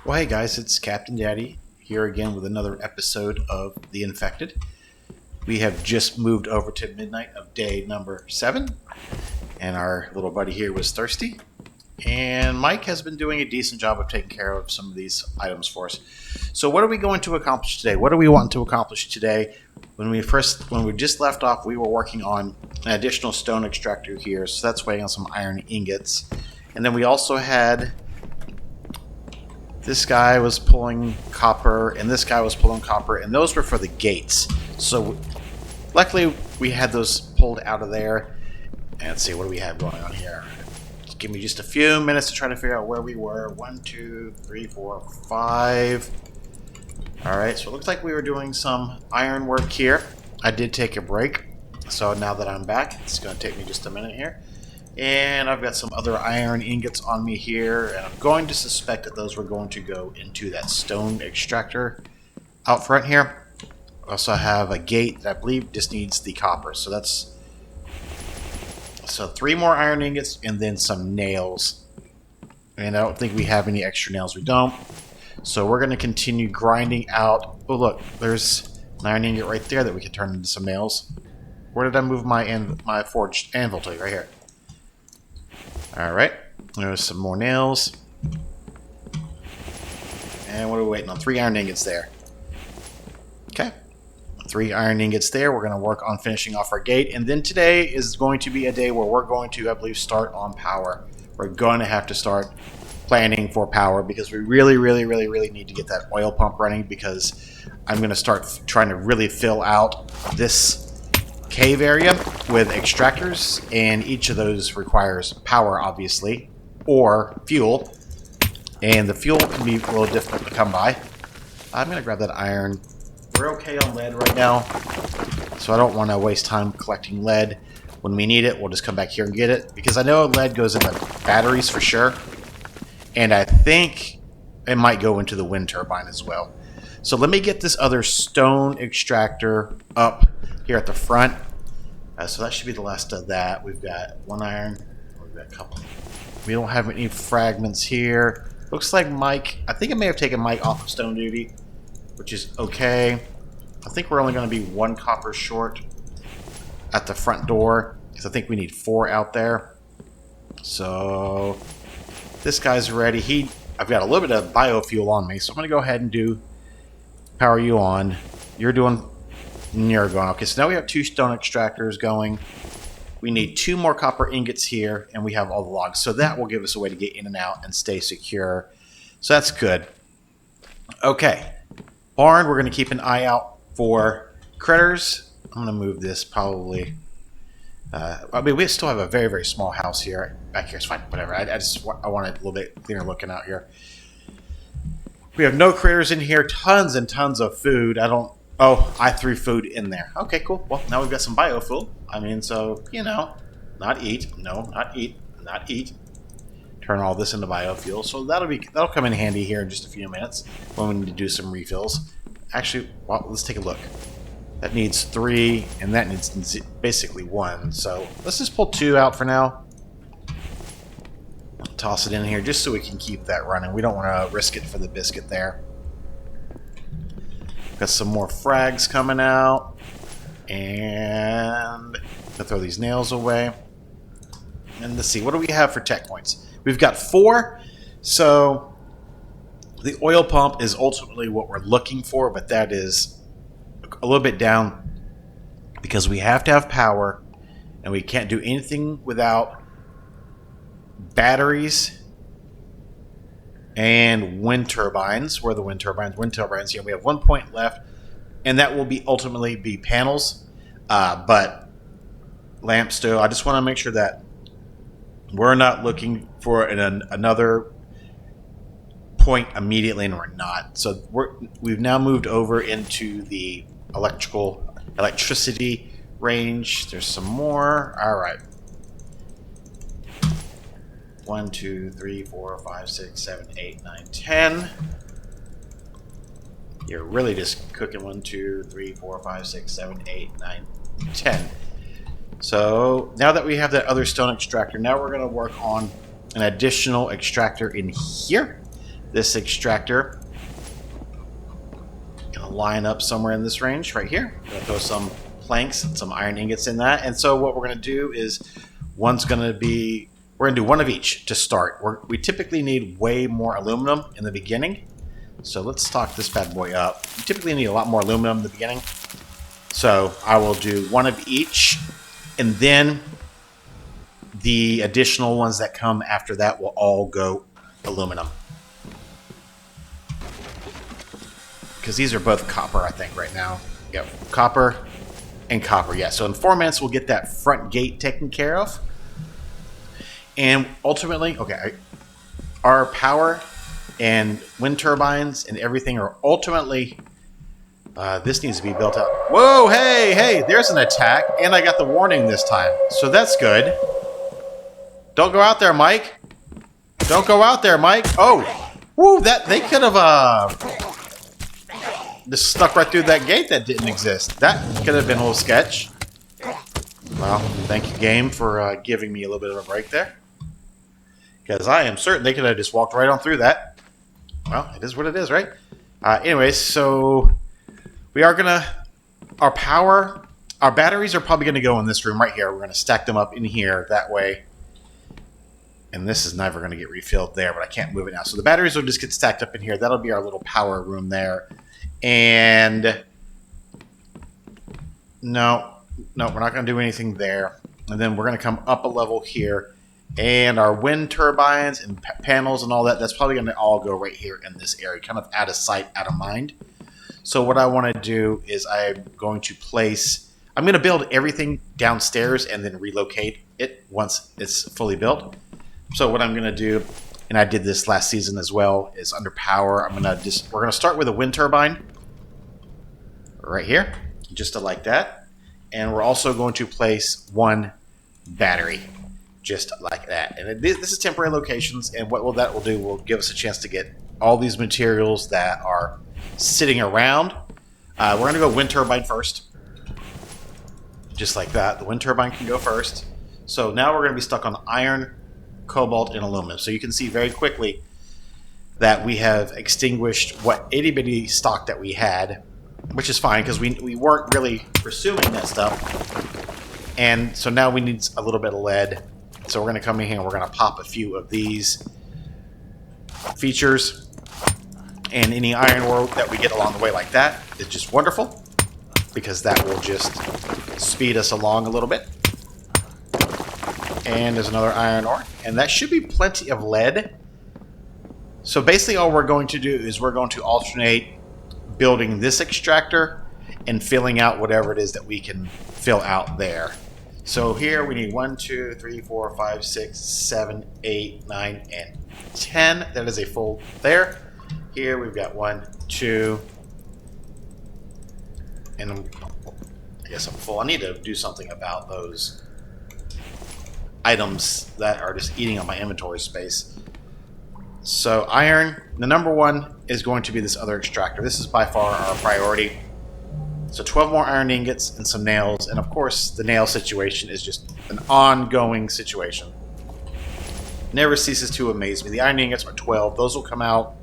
Well, hey guys, it's Captain Daddy here again with another episode of The Infected. We have just moved over to midnight of day number 7, and our little buddy here was thirsty. And Mike has been doing a decent job of taking care of some of these items for us. So, what are we going to accomplish today? What do we want to accomplish today? When we just left off, we were working on an additional stone extractor here, so that's waiting on some iron ingots. And then we also had this guy was pulling copper, and this guy was pulling copper, and those were for the gates. So, luckily, we had those pulled out of there. And let's see, what do we have going on here? Just give me just a few minutes to try to figure out where we were. 1, 2, 3, 4, 5. Alright, so it looks like we were doing some iron work here. I did take a break, so now that I'm back, it's going to take me just a minute here. And I've got some other iron ingots on me here, and I'm going to suspect that those were going to go into that stone extractor out front here. I also have a gate that I believe just needs the copper, so that's 3 more iron ingots and then some nails. And I don't think we have any extra nails. We don't. So we're going to continue grinding out. Oh look, there's an iron ingot right there that we can turn into some nails. Where did I move my forged anvil to? Right here. Alright, there's some more nails. And what are we waiting on? 3 iron ingots there. Okay. 3 iron ingots there. We're going to work on finishing off our gate. And then today is going to be a day where we're going to, I believe, start on power. We're going to have to start planning for power because we really need to get that oil pump running, because I'm going to start trying to really fill out this cave area with extractors, and each of those requires power, obviously, or fuel, and the fuel can be a little difficult to come by. I'm going to grab that iron. We're okay on lead right now, so I don't want to waste time collecting lead. When we need it, we'll just come back here and get it, because I know lead goes into batteries for sure, and I think it might go into the wind turbine as well. So let me get this other stone extractor up here at the front. So that should be the last of that. We've got 1 iron. We've got a couple. We don't have any fragments here. Looks like Mike, I think I may have taken Mike off of stone duty, which is okay. I think we're only going to be 1 copper short at the front door, because I think we need 4 out there. So this guy's ready. I've got a little bit of biofuel on me, so I'm going to go ahead and power you on. You're going. Okay, so now we have 2 stone extractors going. We need 2 more copper ingots here, and we have all the logs. So that will give us a way to get in and out and stay secure. So that's good. Okay. Barn, we're going to keep an eye out for critters. I'm going to move this probably. We still have a very small house here. Back here is fine. Whatever. I want it a little bit cleaner looking out here. We have no critters in here. Tons and tons of food. I threw food in there. Okay, cool. Well, now we've got some biofuel. Not eat. No, not eat. Not eat. Turn all this into biofuel. So that'll come in handy here in just a few minutes when we need to do some refills. Actually, well, let's take a look. That needs 3, and that needs basically 1. So let's just pull 2 out for now. Toss it in here just so we can keep that running. We don't want to risk it for the biscuit there. Got some more frags coming out. And I'll throw these nails away. And let's see, what do we have for tech points? We've got 4. So the oil pump is ultimately what we're looking for, but that is a little bit down because we have to have power, and we can't do anything without batteries and wind turbines. Where are the wind turbines? Wind turbines. We have 1 point left, and that will ultimately be panels. But lamps still. I just want to make sure that we're not looking for another point immediately, and we're not. So we've now moved over into the electricity range. There's some more. All right. 1, 2, 3, 4, 5, 6, 7, 8, 9, 10. You're really just cooking 1, 2, 3, 4, 5, 6, 7, 8, 9, 10. So now that we have that other stone extractor, now we're going to work on an additional extractor in here. this extractor. Gonna line up somewhere in this range right here. Gonna throw some planks and some iron ingots in that. And so what we're gonna do is we're gonna do one of each to start. We typically need way more aluminum in the beginning. So let's stock this bad boy up. We typically need a lot more aluminum in the beginning. So I will do one of each, and then the additional ones that come after that will all go aluminum. Because these are both copper, I think, right now. Yep, copper and copper, yeah. So in 4 minutes, we'll get that front gate taken care of. And ultimately, okay, our power and wind turbines and everything are ultimately... this needs to be built up. Whoa, hey, there's an attack, and I got the warning this time. So that's good. Don't go out there, Mike. Don't go out there, Mike. Oh, woo, they could have just stuck right through that gate that didn't exist. That could have been a little sketch. Well, thank you, game, for giving me a little bit of a break there. Because I am certain they could have just walked right on through that. Well, it is what it is, right? Anyways, so we are gonna... Our batteries are probably going to go in this room right here. We're going to stack them up in here that way. And this is never going to get refilled there, but I can't move it now. So the batteries will just get stacked up in here. That'll be our little power room there. And no, we're not going to do anything there. And then we're going to come up a level here. And our wind turbines and panels and all that, that's probably going to all go right here in this area, kind of out of sight, out of mind. So what I want to do is I'm going to build everything downstairs and then relocate it once it's fully built. So what I'm going to do, and I did this last season as well, is under power, we're going to start with a wind turbine right here, just like that. And we're also going to place one battery, just like that. And this is temporary locations, and what that will do will give us a chance to get all these materials that are sitting around. We're going to go wind turbine first. Just like that. The wind turbine can go first. So now we're going to be stuck on iron, cobalt, and aluminum. So you can see very quickly that we have extinguished what itty-bitty stock that we had, which is fine because we weren't really pursuing that stuff. And so now we need a little bit of lead. So we're going to come in here and we're going to pop a few of these features. And any iron ore that we get along the way like that is just wonderful, because that will just speed us along a little bit. And there's another iron ore, and that should be plenty of lead. So basically all we're going to do is we're going to alternate building this extractor and filling out whatever it is that we can fill out there. So here we need 1, 2, 3, 4, 5, 6, 7, 8, 9, and 10. That is a full there. Here we've got 1, 2, and I guess I'm full. I need to do something about those items that are just eating on my inventory space. So iron, the number one is going to be this other extractor. This is by far our priority. So 12 more iron ingots and some nails, and of course the nail situation is just an ongoing situation. Never ceases to amaze me. The iron ingots are 12. Those will come out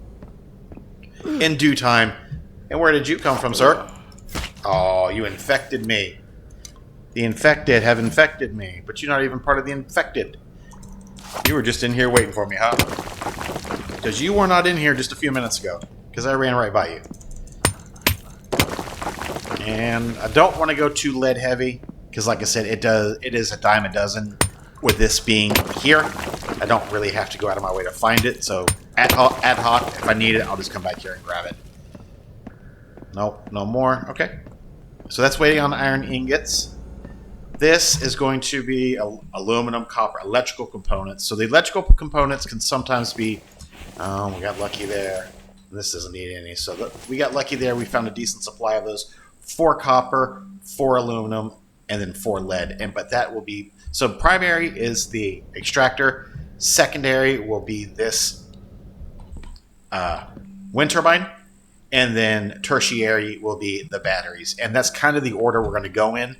in due time. And where did you come from, sir? Oh, you infected me. The infected have infected me, but you're not even part of the infected. You were just in here waiting for me, huh? Because you were not in here just a few minutes ago, because I ran right by you. And I don't want to go too lead heavy, because like I said, it is a dime a dozen with this being here. I don't really have to go out of my way to find it, so ad hoc, if I need it, I'll just come back here and grab it. Nope, no more. Okay. So that's waiting on iron ingots. This is going to be aluminum, copper, electrical components. So the electrical components can sometimes be... Oh, we got lucky there. This doesn't need any. So we got lucky there. We found a decent supply of those. 4 copper, 4 aluminum, and then 4 lead. But that will be... So primary is the extractor. Secondary will be this wind turbine. And then tertiary will be the batteries. And that's kind of the order we're going to go in.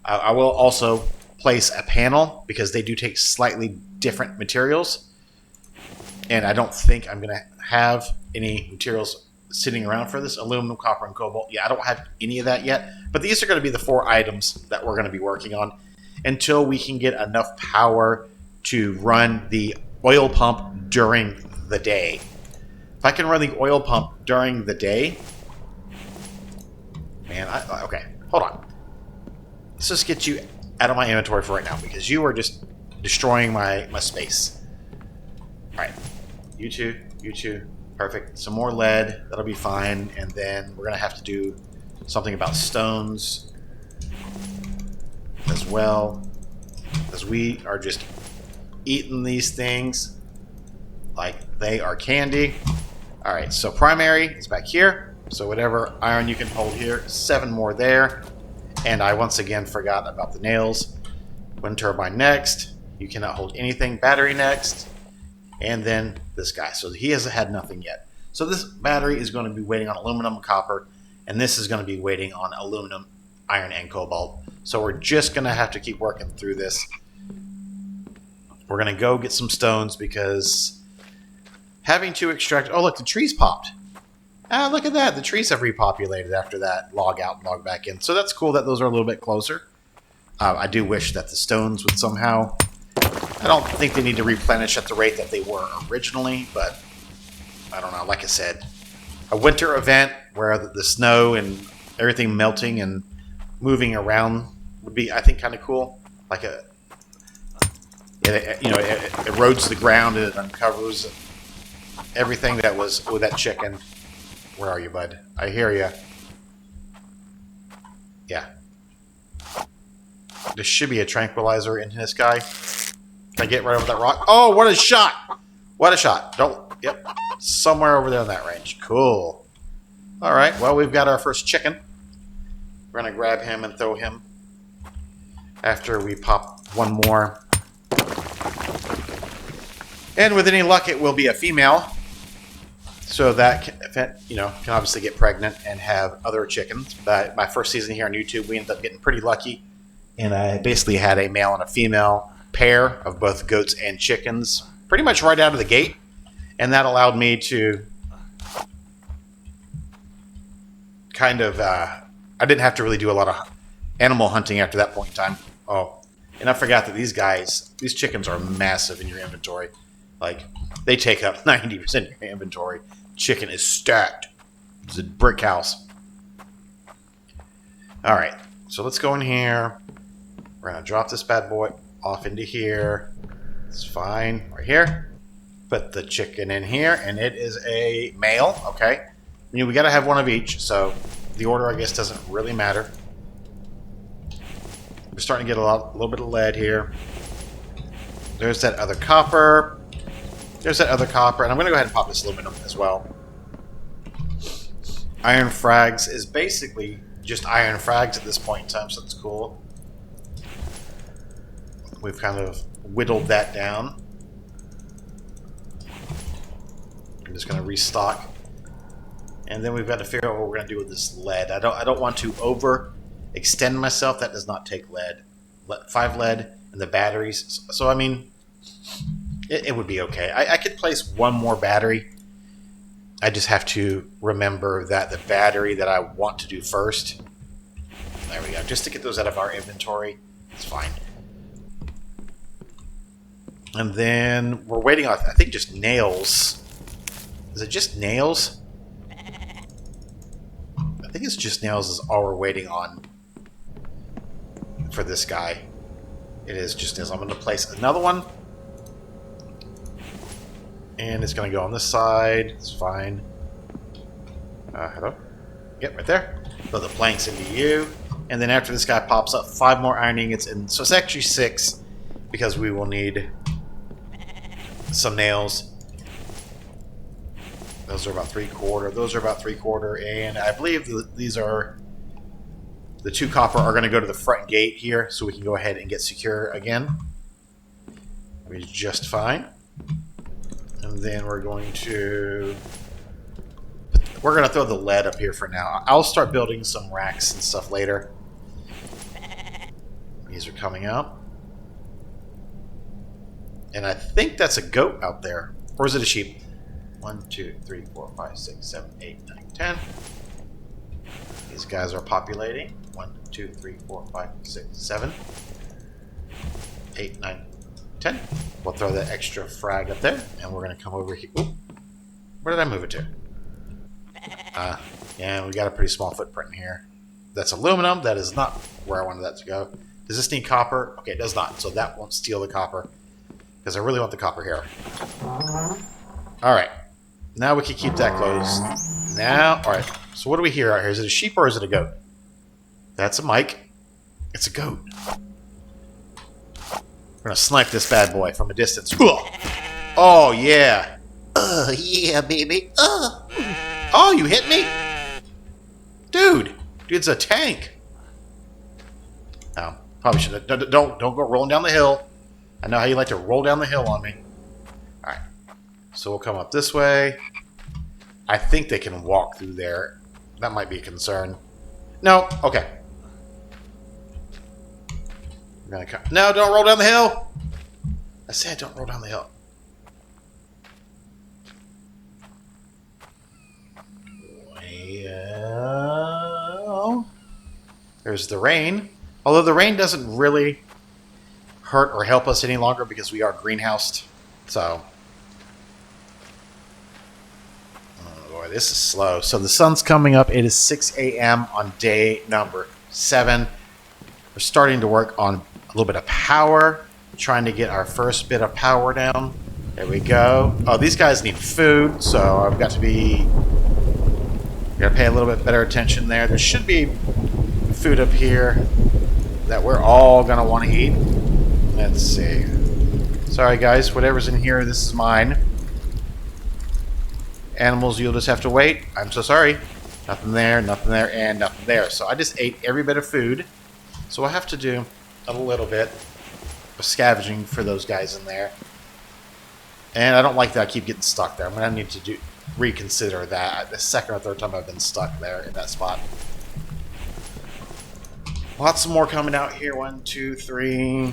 I will also place a panel because they do take slightly different materials. And I don't think I'm going to have any materials sitting around for this. Aluminum, copper, and cobalt. Yeah, I don't have any of that yet. But these are going to be the 4 items that we're going to be working on until we can get enough power to run the oil pump during the day. If I can run the oil pump during the day... Man, okay, hold on. Let's just get you out of my inventory for right now, because you are just destroying my space. Alright. You two. Perfect. Some more lead. That'll be fine. And then we're going to have to do something about stones as well. Because we are just eating these things like they are candy. Alright, so primary is back here. So whatever iron you can hold here. 7 more there. And I once again forgot about the nails. Wind turbine next. You cannot hold anything. Battery next. And then this guy. So he has had nothing yet. So this battery is going to be waiting on aluminum and copper. And this is going to be waiting on aluminum, iron, and cobalt. So we're just going to have to keep working through this. We're going to go get some stones because having to extract... Oh, look, the trees popped. Ah, look at that. The trees have repopulated after that log out and log back in. So that's cool that those are a little bit closer. I do wish that the stones would somehow... I don't think they need to replenish at the rate that they were originally, but I don't know. Like I said, a winter event where the snow and everything melting and moving around would be, I think, kind of cool. Like it erodes the ground and it uncovers everything that was with that chicken. Where are you, bud? I hear you. Yeah. There should be a tranquilizer in this guy. Can I get right over that rock? Oh, what a shot! What a shot. Don't... Yep. Somewhere over there in that range. Cool. Alright, well, we've got our first chicken. We're going to grab him and throw him after we pop one more. And with any luck, it will be a female. So that can obviously get pregnant and have other chickens. But my first season here on YouTube, we ended up getting pretty lucky. And I basically had a male and a female pair of both goats and chickens pretty much right out of the gate. And that allowed me to kind of... I didn't have to really do a lot of animal hunting after that point in time. Oh, and I forgot that these chickens are massive in your inventory. Like, they take up 90% of your inventory. Chicken is stacked. It's a brick house. Alright, so let's go in here. We're going to drop this bad boy off into here. It's fine. Right here. Put the chicken in here, and it is a male. Okay. We got to have one of each, so the order, I guess, doesn't really matter. We're starting to get a little bit of lead here. There's that other copper. There's that other copper, and I'm going to go ahead and pop this aluminum as well. Iron frags is basically just iron frags at this point in time, so that's cool. We've kind of whittled that down. I'm just going to restock. And then we've got to figure out what we're going to do with this lead. I don't want to overextend myself. That does not take lead. 5 lead and the batteries. So, I mean, it would be okay. I could place one more battery. I just have to remember that the battery that I want to do first. There we go. Just to get those out of our inventory. It's fine. And then we're waiting on, I think, just nails. Is it just nails? I think it's just nails is all we're waiting on for this guy. It is just nails. I'm going to place another one. And it's going to go on this side. It's fine. Hello? Yep, right there. Throw the planks into you. And then after this guy pops up, 5 more iron ingots. And so it's actually 6 because we will need some nails. Those are about 3/4. Those are about 3/4. And I believe these are... The 2 copper are going to go to the front gate here so we can go ahead and get secure again. We're just fine. And then we're going to... We're going to throw the lead up here for now. I'll start building some racks and stuff later. These are coming out. And I think that's a goat out there. Or is it a sheep? 1, 2, 3, 4, 5, 6, 7, 8, 9, 10. These guys are populating. 1, 2, 3, 4, 5, 6, 7, 8, 9, 10. We'll throw that extra frag up there, and we're going to come over here. Ooh, where did I move it to? Yeah, we got a pretty small footprint here. That's aluminum. That is not where I wanted that to go. Does this need copper? Okay, it does not. So that won't steal the copper, because I really want the copper here. Alright. Now we can keep that closed. Now, alright. So what do we hear out here? Is it a sheep or is it a goat? That's a mic. It's a goat. We're going to snipe this bad boy from a distance. Oh, yeah. Yeah, baby. Oh, you hit me? Dude's a tank. Oh, probably should have. Don't go rolling down the hill. I know how you like to roll down the hill on me. Alright. So we'll come up this way. I think they can walk through there. That might be a concern. No. Okay. We're gonna come. No, don't roll down the hill. I said don't roll down the hill. Well, there's the rain. Although the rain doesn't really hurt or help us any longer because we are greenhoused. So, oh boy, this is slow. So the sun's coming up. It is 6 a.m. on day number 7. We're starting to work on a little bit of power, trying to get our first bit of power down. There we go. Oh, these guys need food, so I've got to be... Got to pay a little bit better attention there. There should be food up here that we're all going to want to eat. Let's see. Sorry, guys. Whatever's in here, this is mine. Animals, you'll just have to wait. I'm so sorry. Nothing there, and nothing there. So I just ate every bit of food. So I have to do a little bit of scavenging for those guys in there. And I don't like that I keep getting stuck there. I'm going to need to reconsider that. The second or third time I've been stuck there in that spot. Lots more coming out here. 1, 2, 3,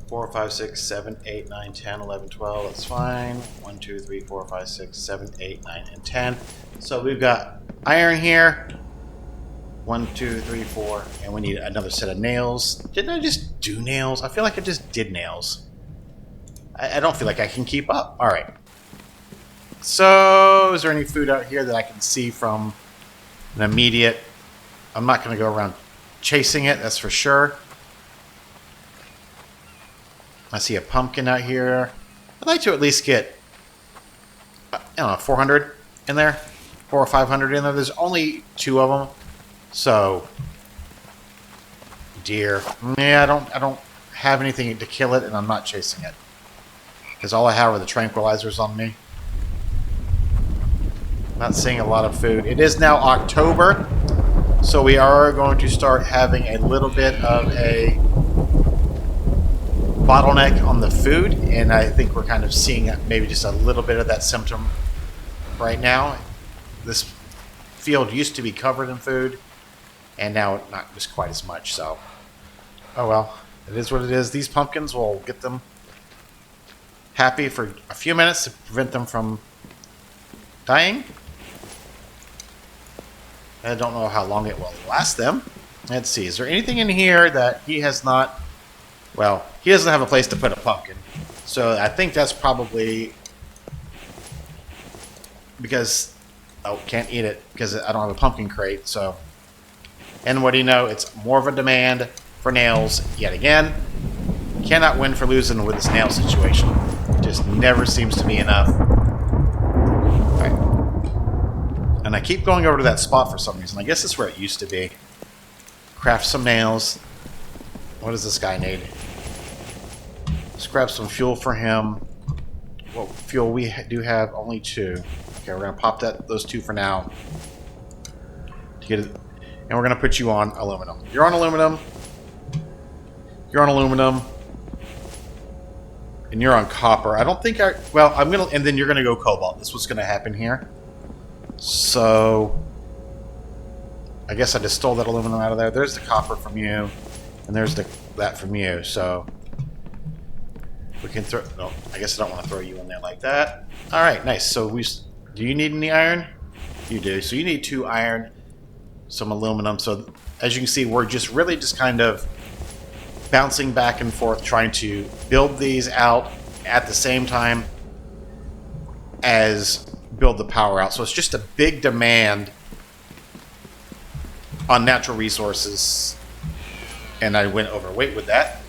4, 5, 6, 7, 8, 9, 10, 11, 12. That's fine. 1, 2, 3, 4, 5, 6, 7, 8, 9, and 10. So we've got iron here. 1, 2, 3, 4. And we need another set of nails. Didn't I just do nails? I feel like I just did nails. I don't feel like I can keep up. Alright. So, is there any food out here that I can see from an immediate... I'm not going to go around chasing it, that's for sure. I see a pumpkin out here. I'd like to at least get, I don't know, 400 in there? 400 or 500 in there. There's only 2 of them. So, deer. Yeah, I don't have anything to kill it, and I'm not chasing it. Because all I have are the tranquilizers on me. Not seeing a lot of food. It is now October, so we are going to start having a little bit of a bottleneck on the food, and I think we're kind of seeing maybe just a little bit of that symptom right now. This field used to be covered in food, and now not just quite as much, so oh well, it is what it is. These pumpkins will get them happy for a few minutes to prevent them from dying. I don't know how long it will last them. Let's see, is there anything in here that he has not... Well, he doesn't have a place to put a pumpkin. So I think that's probably because... Oh, can't eat it because I don't have a pumpkin crate, so... And what do you know? It's more of a demand for nails yet again. Cannot win for losing with this nail situation. Just never seems to be enough. Alright. And I keep going over to that spot for some reason. I guess it's where it used to be. Craft some nails. What does this guy need? Let's grab some fuel for him. What fuel we do have? Only 2. Okay, we're going to pop those 2 for now. To get it. And we're going to put you on aluminum. You're on aluminum. You're on aluminum. And you're on copper. I don't think I... Well, I'm going to... And then you're going to go cobalt. That's what's going to happen here. So... I guess I just stole that aluminum out of there. There's the copper from you. And there's that from you. So... We can throw... No, I guess I don't want to throw you in there like that. Alright, nice. So we... Do you need any iron? You do. So you need 2 iron, some aluminum. So as you can see, we're just really just kind of bouncing back and forth, trying to build these out at the same time as build the power out. So it's just a big demand on natural resources. And I went overweight with that.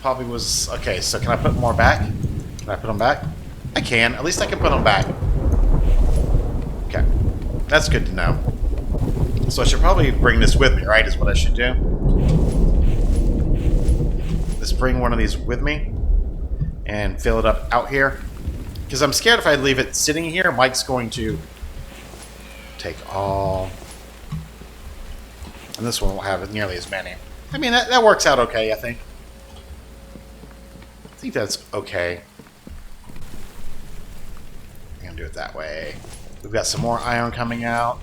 Probably was... Okay, so can I put more back? Can I put them back? I can. At least I can put them back. Okay. That's good to know. So I should probably bring this with me, right? Is what I should do. Let's bring one of these with me and fill it up out here. Because I'm scared if I leave it sitting here, Mike's going to take all... And this one won't have nearly as many. I mean, that works out okay, I think. I think that's okay. I'm going to do it that way. We've got some more iron coming out.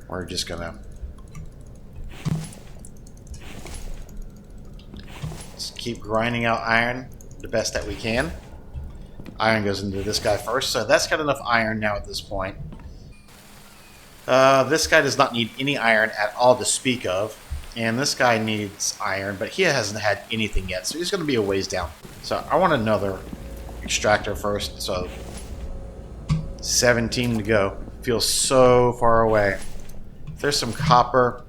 We're just going to... Just keep grinding out iron the best that we can. Iron goes into this guy first, so that's got enough iron now at this point. This guy does not need any iron at all to speak of. And this guy needs iron, but he hasn't had anything yet, so he's going to be a ways down. So I want another extractor first, so 17 to go. Feels so far away. If there's some copper...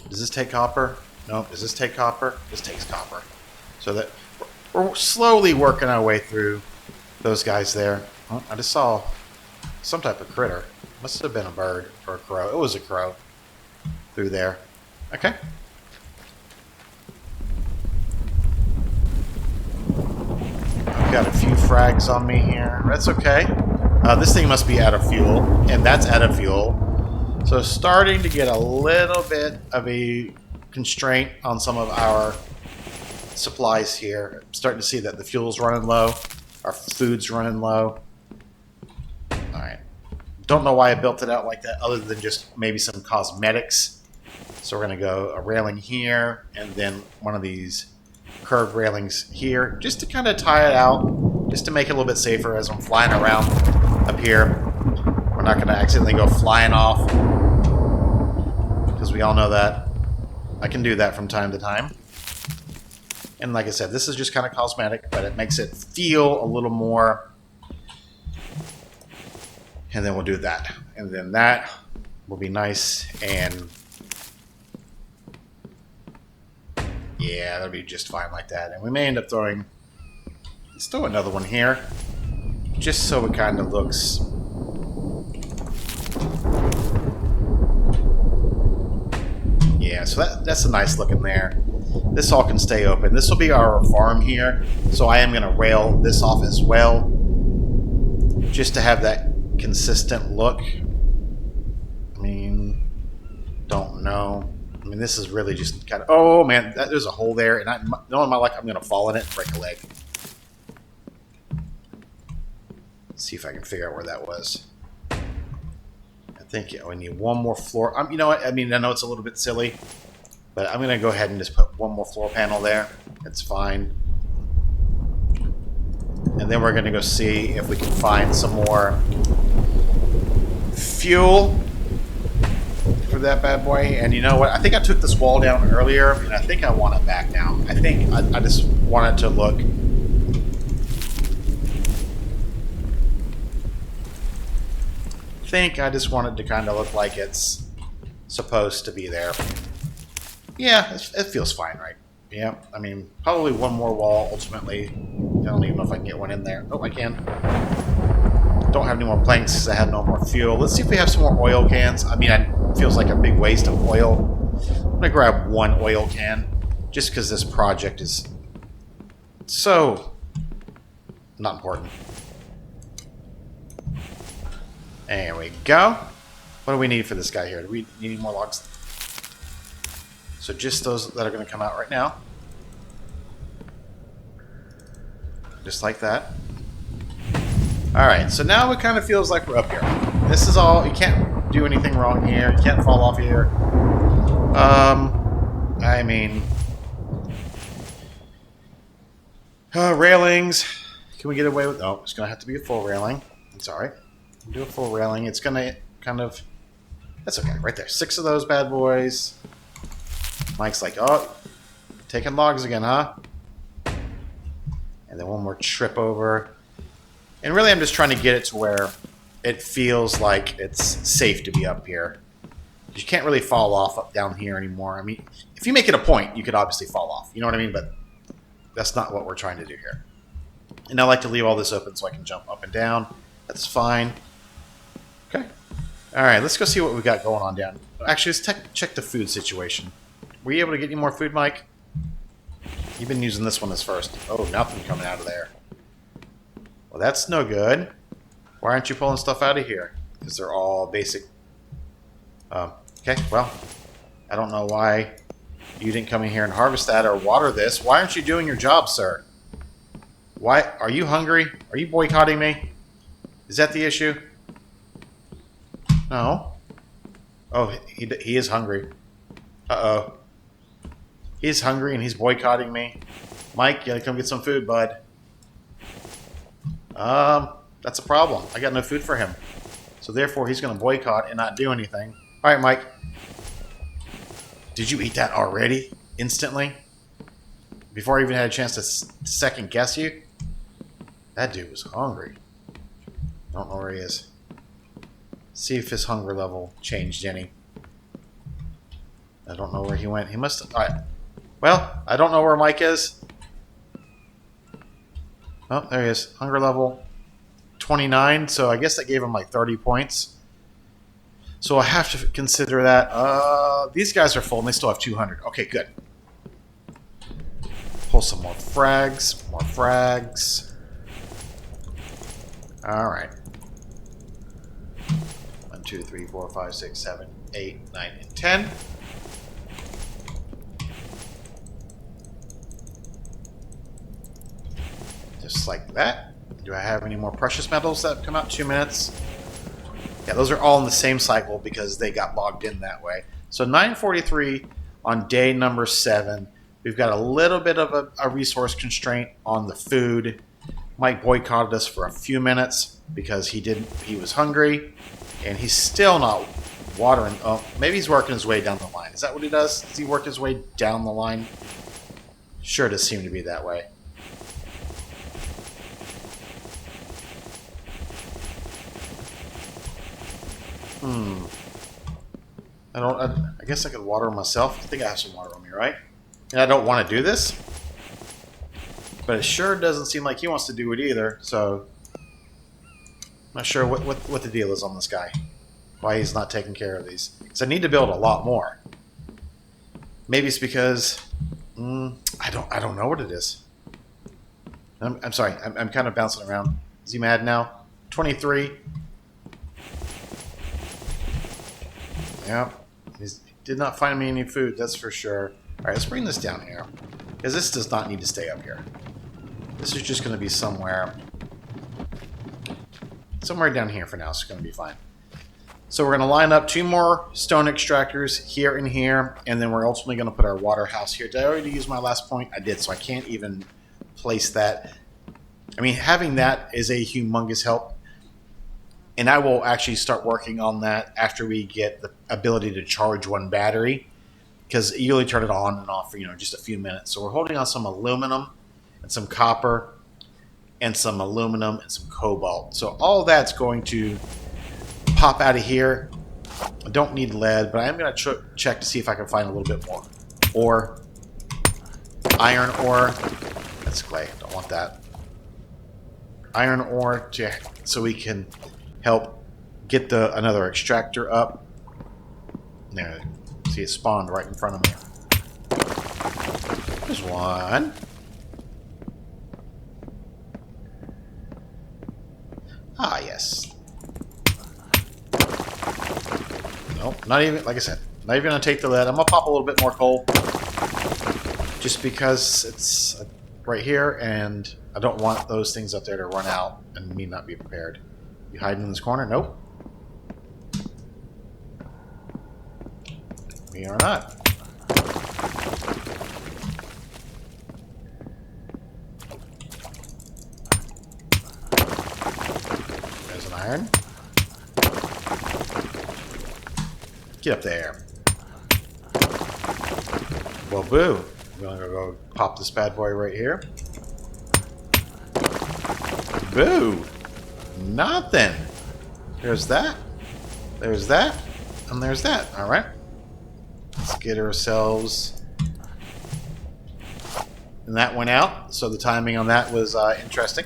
Does this take copper? No. Does this take copper? This takes copper. So that we're slowly working our way through those guys there. Oh, I just saw some type of critter. Must have been a bird or a crow. It was a crow through there. Okay. I've got a few frags on me here. That's okay. This thing must be out of fuel, and that's out of fuel. So starting to get a little bit of a constraint on some of our supplies here. I'm starting to see that the fuel's running low. Our food's running low. Alright. Don't know why I built it out like that, other than just maybe some cosmetics. So we're going to go a railing here, and then one of these curved railings here, just to kind of tie it out, just to make it a little bit safer as I'm flying around up here. We're not going to accidentally go flying off, because we all know that. I can do that from time to time. And like I said, this is just kind of cosmetic, but it makes it feel a little more. And then we'll do that. And then that will be nice. And yeah, that'll be just fine like that. And we may end up throwing... Let's throw another one here. Just so it kind of looks... Yeah, so that's a nice looking there. This all can stay open. This will be our farm here. So I am going to rail this off as well. Just to have that consistent look. I mean, don't know. I mean, this is really just kind of... Oh, man, there's a hole there. And knowing my luck, I'm going to fall in it and break a leg. Let's see if I can figure out where that was. I think we need one more floor. You know what? I mean, I know it's a little bit silly. But I'm going to go ahead and just put one more floor panel there. It's fine. And then we're going to go see if we can find some more fuel for that bad boy. And you know what? I think I took this wall down earlier, and I think I want it back now. I think I just want it to look... I just want it to kind of look like it's supposed to be there. Yeah, it feels fine, right? Yeah, I mean, probably one more wall, ultimately. I don't even know if I can get one in there. Oh, I can. Don't have any more planks because I have no more fuel. Let's see if we have some more oil cans. I mean, it feels like a big waste of oil. I'm going to grab one oil can, just because this project is so not important. There we go. What do we need for this guy here? Do we need any more logs? So just those that are going to come out right now. Just like that. Alright, so now it kind of feels like we're up here. This is all... You can't do anything wrong here. You can't fall off here. I mean... Railings. Can we get away with... Oh, it's going to have to be a full railing. It's alright. Do a full railing. It's going to kind of... That's okay. Right there. 6 of those bad boys. Mike's like, oh, taking logs again, huh? And then one more trip over. And really, I'm just trying to get it to where it feels like it's safe to be up here. You can't really fall off up down here anymore. I mean, if you make it a point, you could obviously fall off. You know what I mean? But that's not what we're trying to do here. And I like to leave all this open so I can jump up and down. That's fine. Okay. All right, let's go see what we got going on down. Actually, let's check the food situation. Were you able to get any more food, Mike? You've been using this one as first. Oh, nothing coming out of there. Well, that's no good. Why aren't you pulling stuff out of here? Because they're all basic. Okay, well, I don't know why you didn't come in here and harvest that or water this. Why aren't you doing your job, sir? Why? Are you hungry? Are you boycotting me? Is that the issue? No. Oh, he is hungry. Uh-oh. He's hungry and he's boycotting me. Mike, you gotta come get some food, bud. That's a problem. I got no food for him. So therefore, he's gonna boycott and not do anything. All right, Mike. Did you eat that already? Instantly? Before I even had a chance to second guess you? That dude was hungry. I don't know where he is. See if his hunger level changed any. I don't know where he went. He must have... Alright. Well, I don't know where Mike is. Oh, there he is. Hunger level 29. So I guess that gave him like 30 points. So I have to consider that. These guys are full and they still have 200. Okay, good. Pull some more frags. More frags. Alright. 1, 2, 3, 4, 5, 6, 7, 8, 9, and 10. Just like that. Do I have any more precious metals that come out? 2 minutes. Yeah, those are all in the same cycle because they got logged in that way. So 943 on day number 7. We've got a little bit of a resource constraint on the food. Mike boycotted us for a few minutes because he was hungry, and he's still not watering. Oh, maybe he's working his way down the line. Is that what he does? Does he work his way down the line? Sure does seem to be that way. I guess I could water myself. I think I have some water on me, right? And I don't want to do this, but it sure doesn't seem like he wants to do it either. So I'm not sure what the deal is on this guy. Why he's not taking care of these? Because I need to build a lot more. Maybe it's because I don't know what it is. I'm sorry. I'm kind of bouncing around. Is he mad now? 23. Yeah, he did not find me any food, that's for sure. Alright, let's bring this down here. Because this does not need to stay up here. This is just going to be somewhere down here for now, so it's going to be fine. So we're going to line up 2 more stone extractors here and here, and then we're ultimately going to put our water house here. Did I already use my last point? I did, so I can't even place that. I mean, having that is a humongous help. And I will actually start working on that after we get the ability to charge one battery, because you only turn it on and off for just a few minutes. So we're holding on some aluminum and some copper and some aluminum and some cobalt. So all of that's going to pop out of here. I don't need lead, but I am going to check to see if I can find a little bit more ore. Iron ore. That's clay. Don't want that. Iron ore so we can help get another extractor up. There, see it spawned right in front of me. There's one. Ah, yes. Nope, not even, like I said, not even gonna take the lead. I'm gonna pop a little bit more coal. Just because it's right here, and I don't want those things up there to run out and me not be prepared. You hiding in this corner? Nope. We are not. Iron. Get up there. Well, boo. We're gonna go pop this bad boy right here. Boo. Nothing. There's that. There's that. And there's that. Alright. Let's get ourselves... And that went out. So the timing on that was interesting.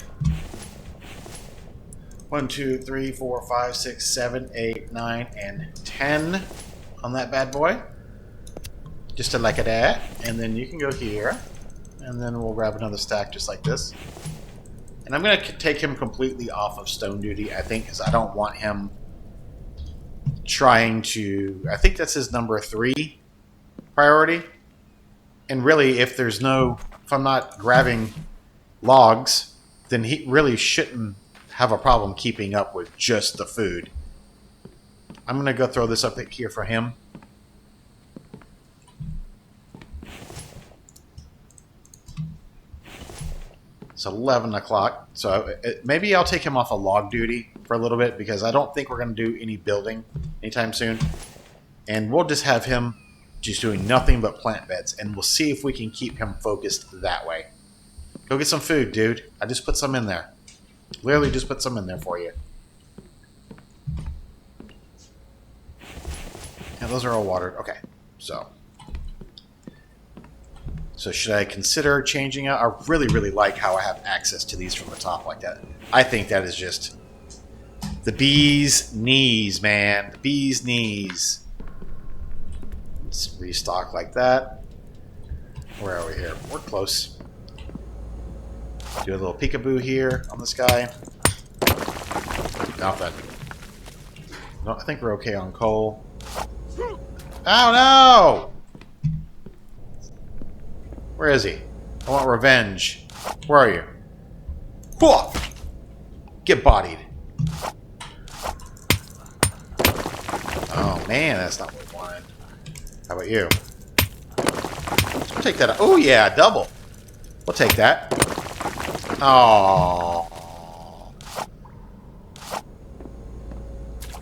1, 2, 3, 4, 5, 6, 7, 8, 9, and 10 on that bad boy. Just to like it at. And then you can go here. And then we'll grab another stack just like this. And I'm going to take him completely off of stone duty, I think, because I don't want him trying to... I think that's his number 3 priority. And really, if there's no... If I'm not grabbing logs, then he really shouldn't have a problem keeping up with just the food. I'm going to go throw this up here for him. It's 11 o'clock, so maybe I'll take him off of log duty for a little bit because I don't think we're going to do any building anytime soon. And we'll just have him just doing nothing but plant beds, and we'll see if we can keep him focused that way. Go get some food, dude. I just put some in there. Literally just put some in there for you. Yeah, those are all watered. Okay, so should I consider changing out? I really, really like how I have access to these from the top like that. I think that is just the bee's knees, man. The bee's knees. Let's restock like that. Where are we here? We're close. Do a little peekaboo here on this guy. Nothing. No, I think we're okay on coal. Oh no! Where is he? I want revenge. Where are you? Whoa! Get bodied. Oh man, that's not what we wanted. How about you? We'll take that. Oh yeah, double. We'll take that. Oh.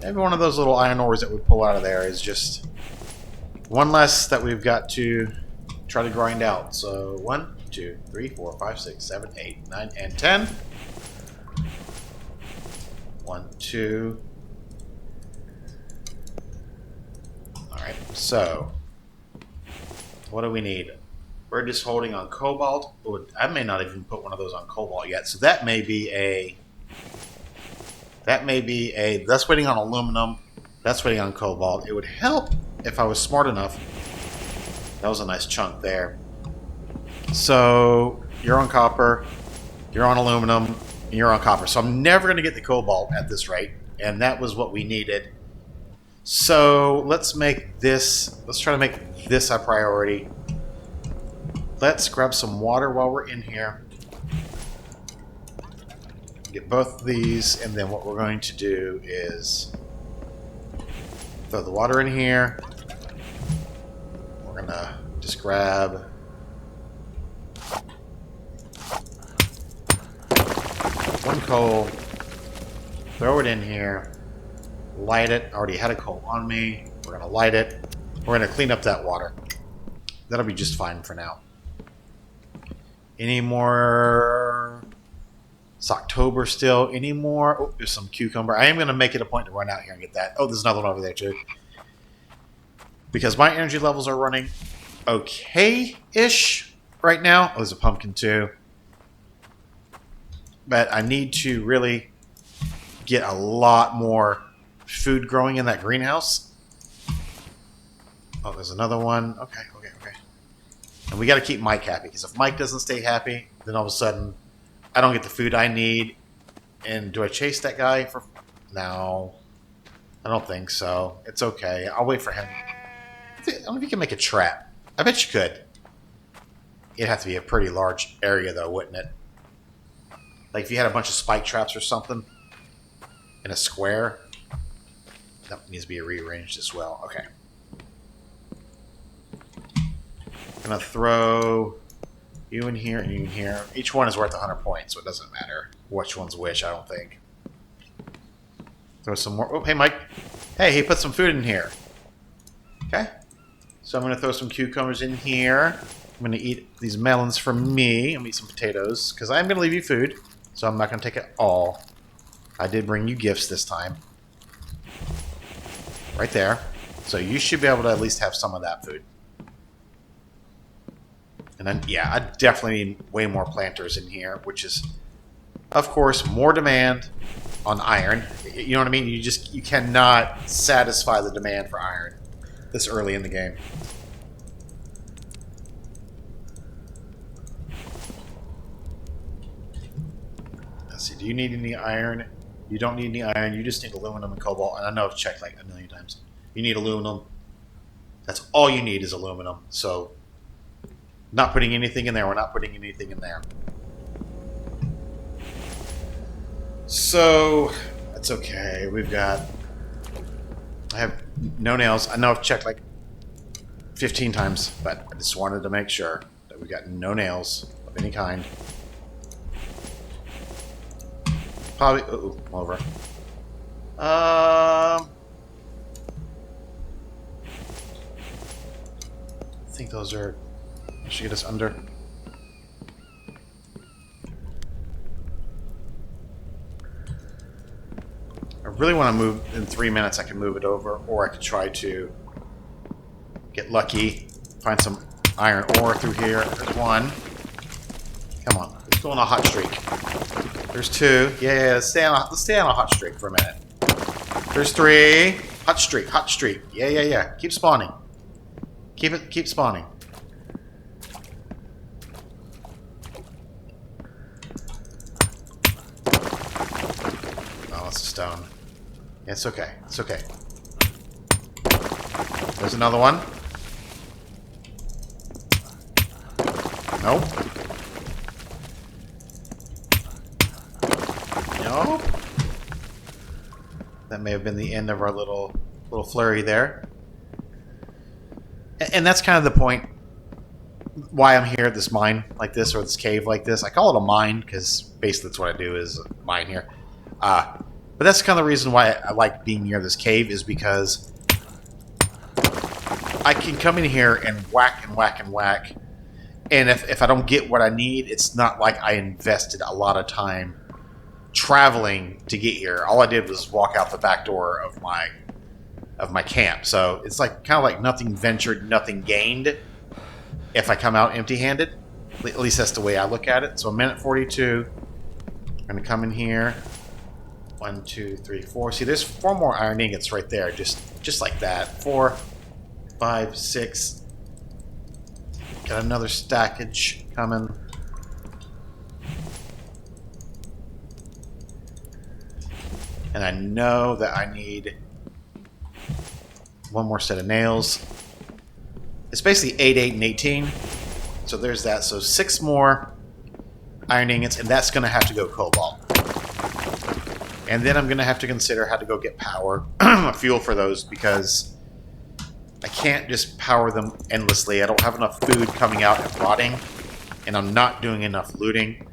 Every one of those little iron ores that we pull out of there is just one less that we've got to try to grind out. So 1, 2, 3, 4, 5, 6, 7, 8, 9, and 10. 1, 2. Alright, so what do we need? We're just holding on cobalt. Ooh, I may not even put one of those on cobalt yet. So that may be a... That's waiting on aluminum. That's waiting on cobalt. It would help if I was smart enough. That was a nice chunk there. So you're on copper, you're on aluminum, and you're on copper. So I'm never going to get the cobalt at this rate. And that was what we needed. So let's make this... Let's try to make this a priority. Let's grab some water while we're in here. Get both of these, and then what we're going to do is throw the water in here. We're gonna just grab one coal, throw it in here, light it. I already had a coal on me. We're gonna light it. We're gonna clean up that water. That'll be just fine for now. Any more? It's October still. Any more? Oh, there's some cucumber. I am going to make it a point to run out here and get that. Oh, there's another one over there too. Because my energy levels are running okay-ish right now. Oh, there's a pumpkin too. But I need to really get a lot more food growing in that greenhouse. Oh, there's another one. Okay. And we got to keep Mike happy. Because if Mike doesn't stay happy, then all of a sudden... I don't get the food I need. And do I chase that guy for... No. I don't think so. It's okay. I'll wait for him. I don't know if you can make a trap. I bet you could. It'd have to be a pretty large area, though, wouldn't it? Like if you had a bunch of spike traps or something in a square. That needs to be rearranged as well. Okay. I'm going to throw... you in here and you in here. Each one is worth 100 points, so it doesn't matter which one's which, I don't think. Throw some more. Oh, hey, Mike. Hey, he put some food in here. Okay. So I'm going to throw some cucumbers in here. I'm going to eat these melons for me. I'm going to eat some potatoes because I'm going to leave you food. So I'm not going to take it all. I did bring you gifts this time. Right there. So you should be able to at least have some of that food. And then, yeah, I definitely need way more planters in here, which is, of course, more demand on iron. You know what I mean? You cannot satisfy the demand for iron this early in the game. Let's see. Do you need any iron? You don't need any iron. You just need aluminum and cobalt. And I know I've checked like a million times. You need aluminum. That's all you need is aluminum. So, not putting anything in there. We're not putting anything in there. So, that's okay. I have no nails. I know I've checked like 15 times, but I just wanted to make sure that we got no nails of any kind. Probably, over. I think those are, should get us under. I really want to move in 3 minutes. I can move it over, or I could try to get lucky, find some iron ore through here. There's one. Come on, let's go on a hot streak. There's two. Yeah, let's stay on a hot streak for a minute. There's three. Hot streak, hot streak. Yeah. Keep spawning. Keep spawning. Oh, it's a stone. Yeah, it's okay. It's okay. There's another one. Nope. Nope. That may have been the end of our little flurry there. And that's kind of the point why I'm here at this mine like this, or this cave like this. I call it a mine because basically that's what I do is mine here. But that's kind of the reason why I like being near this cave, is because I can come in here and whack and whack and whack. And if I don't get what I need, it's not like I invested a lot of time traveling to get here. All I did was walk out the back door of my camp. So it's like kind of like nothing ventured, nothing gained if I come out empty-handed. At least that's the way I look at it. So a minute 42. I'm going to come in here. 1, 2, 3, 4. See, there's 4 more iron ingots right there, just like that. 4, 5, 6. Got another stackage coming. And I know that I need one more set of nails. It's basically 8, 8, and 18. So there's that. So 6 more iron ingots, and that's going to have to go cobalt. And then I'm going to have to consider how to go get power, fuel for those, because I can't just power them endlessly. I don't have enough food coming out and rotting, and I'm not doing enough looting.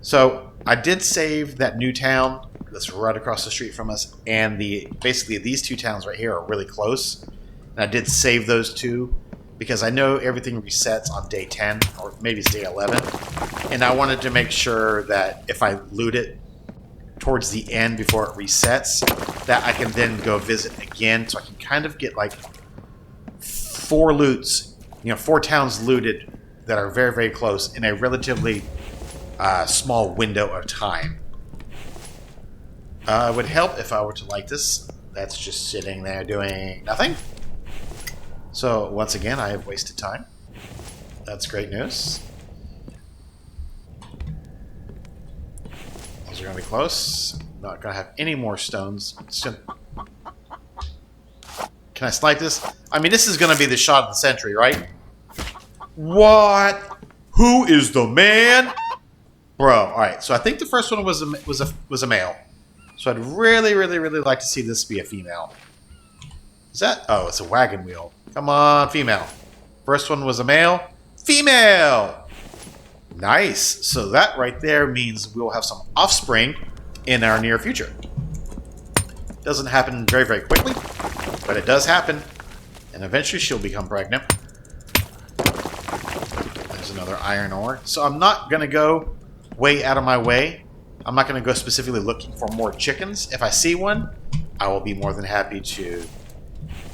So I did save that new town that's right across the street from us, and basically these 2 towns right here are really close. And I did save those 2 because I know everything resets on day 10, or maybe it's day 11. And I wanted to make sure that if I loot it towards the end before it resets, that I can then go visit again, so I can kind of get like 4 loots, 4 towns looted that are very, very close in a relatively small window of time. It would help if I were to like this. That's just sitting there doing nothing. So once again, I have wasted time. That's great news. Those are going to be close. Not going to have any more stones. Can I snipe this? I mean, this is going to be the shot of the century, right? What? Who is the man? Bro, alright. So I think the first one was a male. So I'd really, really, really like to see this be a female. Is that? Oh, it's a wagon wheel. Come on, female. First one was a male. Female! Nice. So that right there means we'll have some offspring in our near future. Doesn't happen very, very quickly, but it does happen. And eventually she'll become pregnant. There's another iron ore. So I'm not going to go way out of my way. I'm not going to go specifically looking for more chickens. If I see one, I will be more than happy to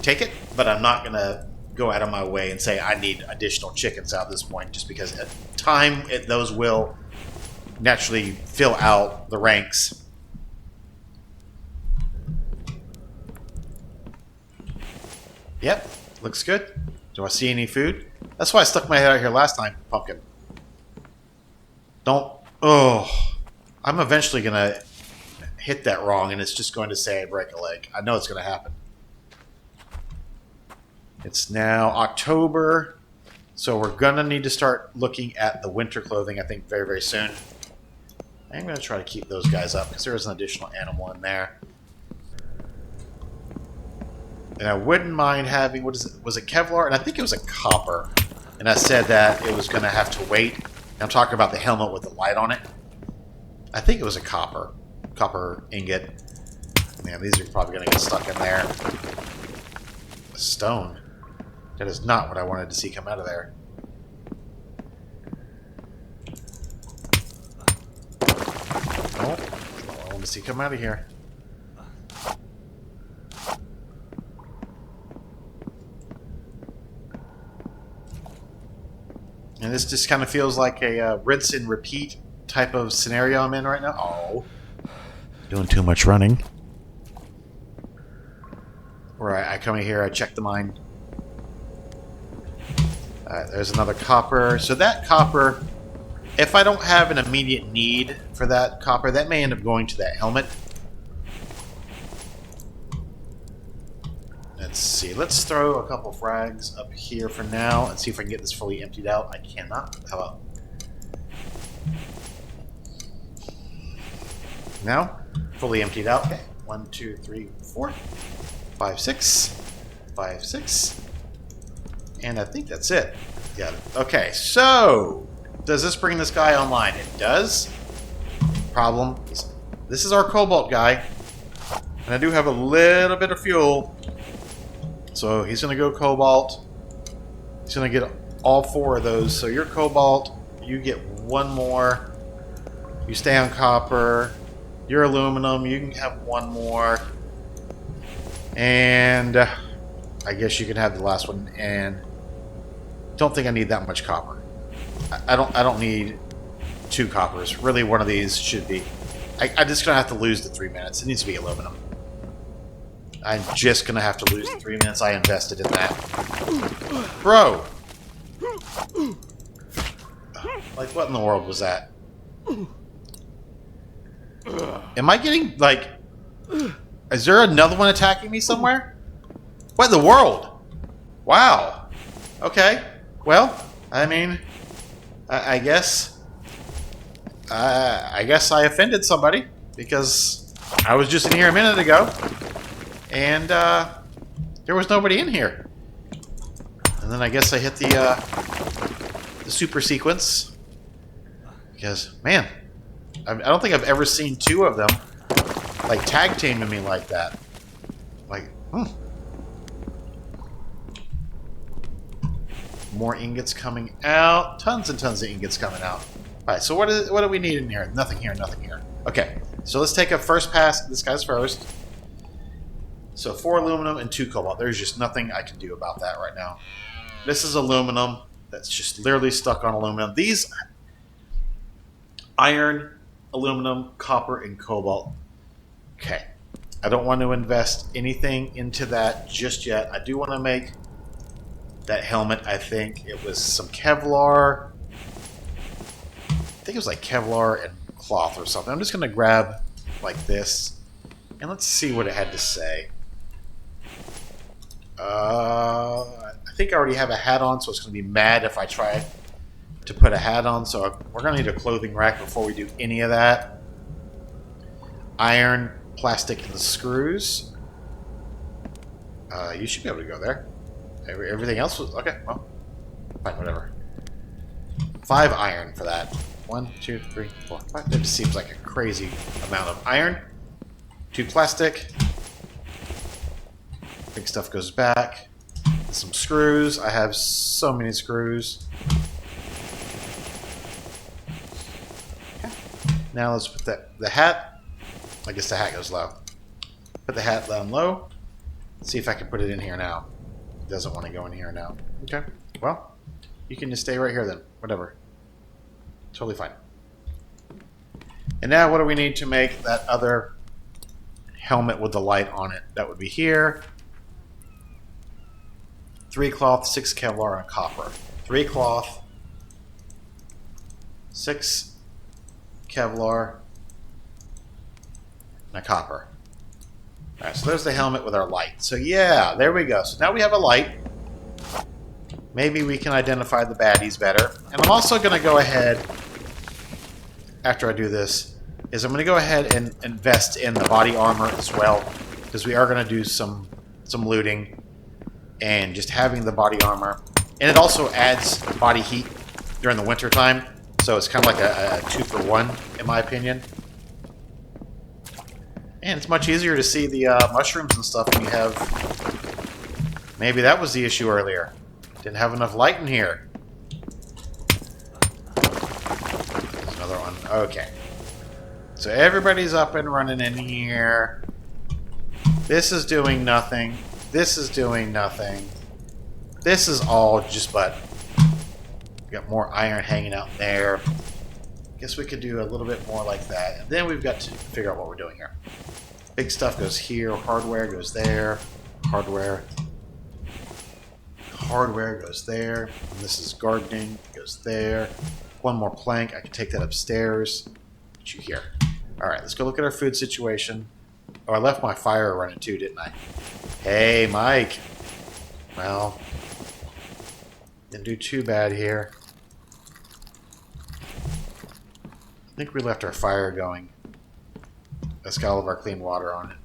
take it. But I'm not going to go out of my way and say I need additional chickens at this point, just because at time those will naturally fill out the ranks. Yep, looks good. Do I see any food? That's why I stuck my head out here last time, Pumpkin. Don't... Oh, I'm eventually going to hit that wrong, and it's just going to say I break a leg. I know it's going to happen. It's now October, so we're going to need to start looking at the winter clothing, I think, very, very soon. I'm going to try to keep those guys up, because there is an additional animal in there. And I wouldn't mind having, what is it? Was it Kevlar? And I think it was a copper. And I said that it was going to have to wait. And I'm talking about the helmet with the light on it. I think it was a copper ingot. Man, these are probably going to get stuck in there. A stone. That is not what I wanted to see come out of there. Oh, that's not what I wanted to see come out of here. And this just kind of feels like a rinse and repeat type of scenario I'm in right now. Oh. Doing too much running. Right, I come in here, I check the mine. There's another copper. So that copper, if I don't have an immediate need for that copper, that may end up going to that helmet. Let's see. Let's throw a couple frags up here for now and see if I can get this fully emptied out. I cannot. How about now? Fully emptied out. Okay. 1, 2, 3, 4, 5, 6, 5, 6, and I think that's it. Got it. Okay. So, does this bring this guy online? It does. Problem is, this is our cobalt guy, and I do have a little bit of fuel. So he's going to go cobalt. He's going to get all 4 of those. So your cobalt, you get 1 more. You stay on copper. Your aluminum, you can have 1 more. And I guess you can have the last one. And don't think I need that much copper. I don't need 2 coppers. Really, one of these should be. I'm just going to have to lose the 3 minutes. It needs to be aluminum. I'm just going to have to lose the 3 minutes I invested in that. Bro! Like, what in the world was that? Am I getting, like... Is there another one attacking me somewhere? What in the world? Wow. Okay. Well, I mean... I guess... I guess I offended somebody. Because I was just in here a minute ago. And there was nobody in here. And then I guess I hit the super sequence. Because, man, I don't think I've ever seen 2 of them like tag teaming me like that. Like, More ingots coming out. Tons and tons of ingots coming out. Alright, so what do we need in here? Nothing here, nothing here. Okay, so let's take a first pass at this guy's first. So 4 aluminum and 2 cobalt. There's just nothing I can do about that right now. This is aluminum. That's just literally stuck on aluminum. These iron, aluminum, copper, and cobalt. Okay. I don't want to invest anything into that just yet. I do want to make that helmet. I think it was some Kevlar. I think it was like Kevlar and cloth or something. I'm just going to grab like this. And let's see what it had to say. I think I already have a hat on, so it's going to be mad if I try to put a hat on. So we're going to need a clothing rack before we do any of that. Iron, plastic, and the screws. You should be able to go there. Everything else was... Okay, well, fine, whatever. 5 iron for that. 1, 2, 3, 4, 5. That just seems like a crazy amount of iron. 2 plastic. Big stuff goes back. Some screws. I have so many screws. Okay. Now let's put the hat. I guess the hat goes low. Put the hat down low. See if I can put it in here now. It doesn't want to go in here now. Okay. Well, you can just stay right here then. Whatever. Totally fine. And now what do we need to make that other helmet with the light on it? That would be here. 3 cloth, 6 Kevlar, and copper. 3 cloth, 6 Kevlar, and a copper. Alright, so there's the helmet with our light. So yeah, there we go. So now we have a light. Maybe we can identify the baddies better. And I'm also going to go ahead, after I do this, is I'm going to go ahead and invest in the body armor as well. Because we are going to do some looting. And just having the body armor. And it also adds body heat during the winter time. So it's kind of like a 2-for-1, in my opinion. And it's much easier to see the mushrooms and stuff when you have... Maybe that was the issue earlier. Didn't have enough light in here. There's another one. Okay. So everybody's up and running in here. This is doing nothing. This is doing nothing. This is all just but. We got more iron hanging out there. Guess we could do a little bit more like that. And then we've got to figure out what we're doing here. Big stuff goes here. Hardware goes there. Hardware. Hardware goes there. And this is gardening. Goes there. One more plank. I can take that upstairs. Put you here. Alright, let's go look at our food situation. Oh, I left my fire running too, didn't I? Hey, Mike. Well, didn't do too bad here. I think we left our fire going. That's got all of our clean water on it.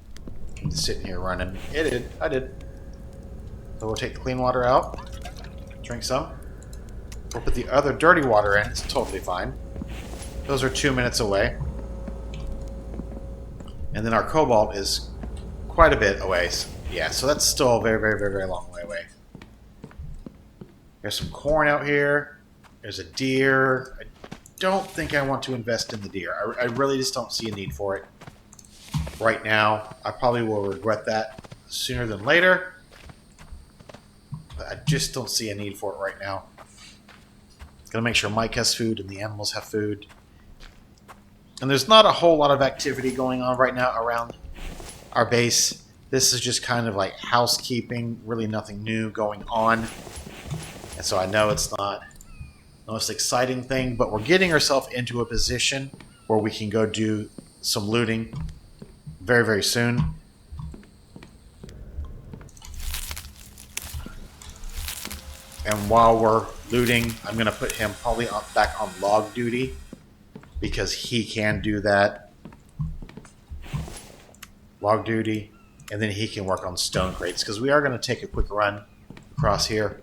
I'm just sitting here running. It did. I did. So we'll take the clean water out. Drink some. We'll put the other dirty water in. It's totally fine. Those are 2 minutes away. And then our cobalt is quite a bit away. Yeah, so that's still a very, very, very, very long way away. There's some corn out here. There's a deer. I don't think I want to invest in the deer. I really just don't see a need for it right now. I probably will regret that sooner than later. But I just don't see a need for it right now. Gotta make sure Mike has food and the animals have food. And there's not a whole lot of activity going on right now around our base. This is just kind of like housekeeping, really nothing new going on. And so I know it's not the most exciting thing, but we're getting ourselves into a position where we can go do some looting very, very soon. And while we're looting, I'm going to put him probably back on log duty because he can do that. Log duty. And then he can work on stone crates, because we are going to take a quick run across here.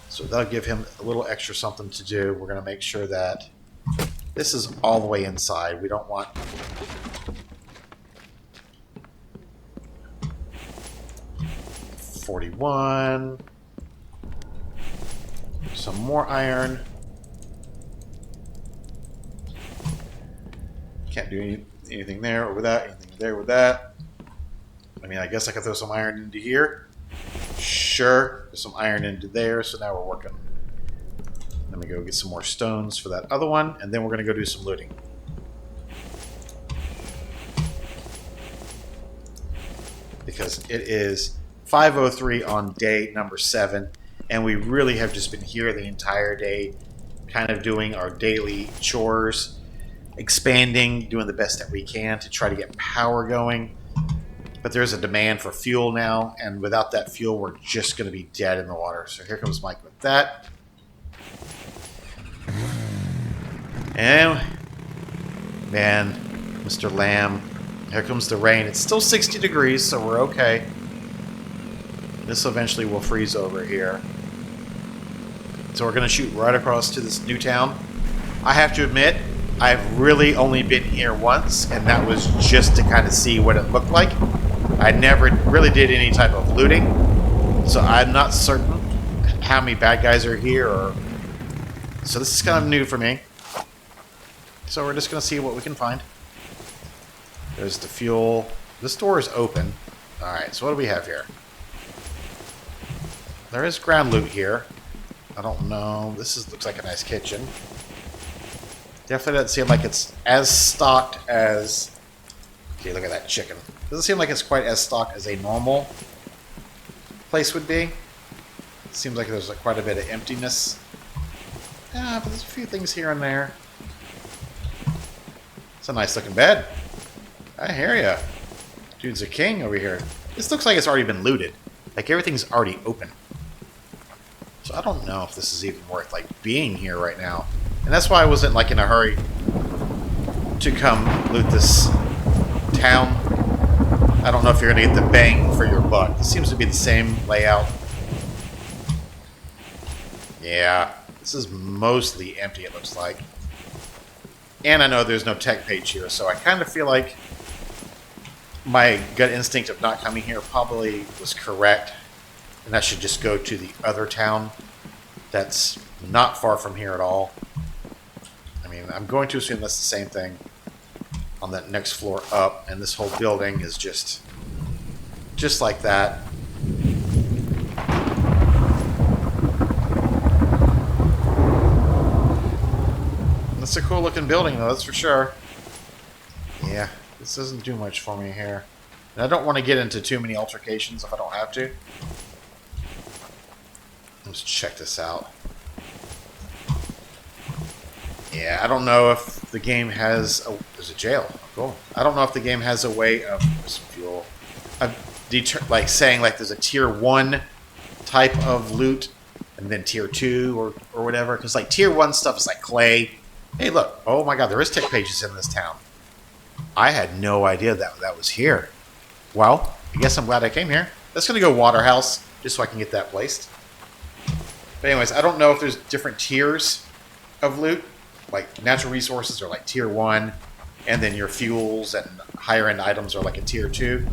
So that'll give him a little extra something to do. We're going to make sure that this is all the way inside. We don't want... $41. Some more iron. Can't do anything there or with that, anything there with that. I mean, I guess I could throw some iron into here. Sure, there's some iron into there, so now we're working. Let me go get some more stones for that other one, and then we're going to go do some looting. Because it is 5:03 on day number 7, and we really have just been here the entire day, kind of doing our daily chores, expanding, doing the best that we can to try to get power going. But there's a demand for fuel now, and without that fuel, we're just going to be dead in the water. So here comes Mike with that. And, man, Mr. Lamb, here comes the rain. It's still 60 degrees, so we're okay. This eventually will freeze over here. So we're going to shoot right across to this new town. I have to admit, I've really only been here once, and that was just to kind of see what it looked like. I never really did any type of looting, so I'm not certain how many bad guys are here. So this is kind of new for me. So we're just going to see what we can find. There's the fuel. This door is open. Alright, so what do we have here? There is ground loot here. I don't know. Looks like a nice kitchen. Definitely doesn't seem like it's as stocked as... Okay, look at that chicken. Doesn't seem like it's quite as stocked as a normal place would be. Seems like there's quite a bit of emptiness. Yeah, but there's a few things here and there. It's a nice looking bed. I hear ya. Dude's a king over here. This looks like it's already been looted. Like everything's already open. So I don't know if this is even worth like being here right now. And that's why I wasn't like in a hurry to come loot this town. I don't know if you're gonna get the bang for your buck. This seems to be the same layout. Yeah, this is mostly empty, it looks like. And I know there's no tech page here, so I kind of feel like my gut instinct of not coming here probably was correct. And I should just go to the other town that's not far from here at all. I mean, I'm going to assume that's the same thing on that next floor up, and this whole building is just like that. That's a cool looking building though, that's for sure. Yeah, this doesn't do much for me here. And I don't want to get into too many altercations if I don't have to. Let's check this out. Yeah, I don't know if the game has... Oh, there's a jail. Cool. I don't know if the game has a way of... Some fuel. Like saying like there's a tier 1 type of loot and then tier 2 or whatever. Because like tier 1 stuff is like clay. Hey, look. Oh my god, there is tech pages in this town. I had no idea that was here. Well, I guess I'm glad I came here. Let's going to go Waterhouse just so I can get that placed. But anyways, I don't know if there's different tiers of loot. Like natural resources are like tier 1, and then your fuels and higher end items are like a tier 2.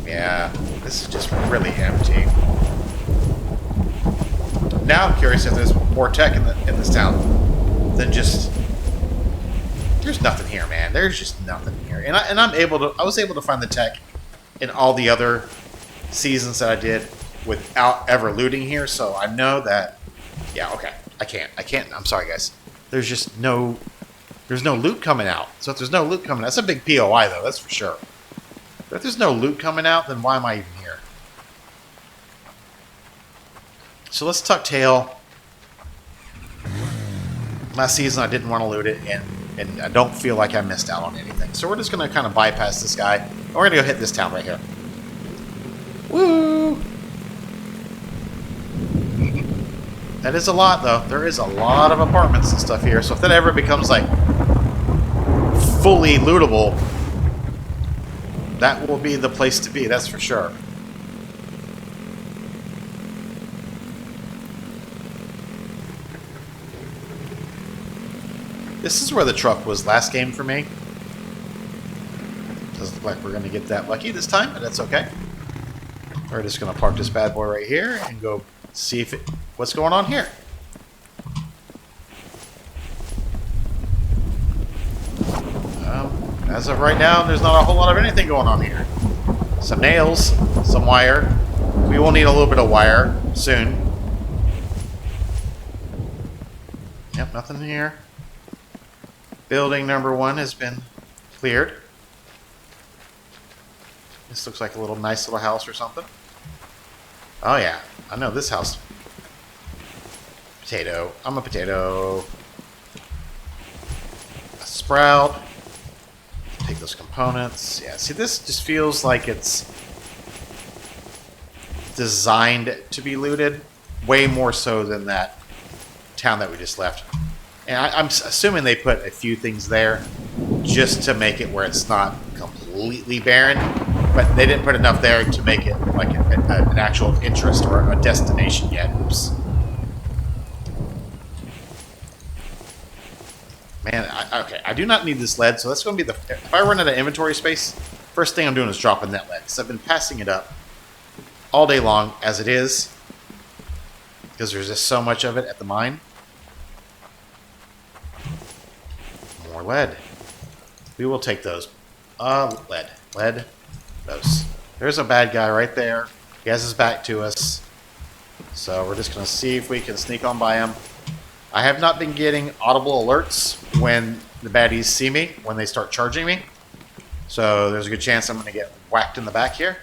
Yeah, this is just really empty. Now I'm curious if there's more tech in this town than just... There's nothing here, man. There's just nothing here. And I was able to find the tech in all the other seasons that I did without ever looting here, so I know that... Yeah, okay. I can't. I'm sorry, guys. There's no loot coming out. So if there's no loot coming out... That's a big POI, though. That's for sure. But if there's no loot coming out, then why am I even here? So let's tuck tail. Last season, I didn't want to loot it, and I don't feel like I missed out on anything. So we're just going to kind of bypass this guy. And we're going to go hit this town right here. Woo! That is a lot, though. There is a lot of apartments and stuff here. So if that ever becomes, like, fully lootable, that will be the place to be, that's for sure. This is where the truck was last game for me. Doesn't look like we're going to get that lucky this time, but that's okay. We're just going to park this bad boy right here and go see if what's going on here. As of right now, there's not a whole lot of anything going on here. Some nails, some wire. We will need a little bit of wire soon. Yep, nothing here. Building number 1 has been cleared. This looks like a nice little house or something. Oh yeah, I know this house. Potato. I'm a potato. A sprout. Take those components. Yeah, see, this just feels like it's designed to be looted. Way more so than that town that we just left. And I'm assuming they put a few things there just to make it where it's not completely barren. But they didn't put enough there to make it like an actual interest or a destination yet. Oops. Man, okay, I do not need this lead, so that's going to be the... If I run out of inventory space, First thing I'm doing is dropping that lead. So I've been passing it up all day long as it is, because there's just so much of it at the mine. More lead. We will take those. Lead. Those. There's a bad guy right there. He has his back to us. So we're just going to see if we can sneak on by him. I have not been getting audible alerts when the baddies see me, when they start charging me. So there's a good chance I'm going to get whacked in the back here.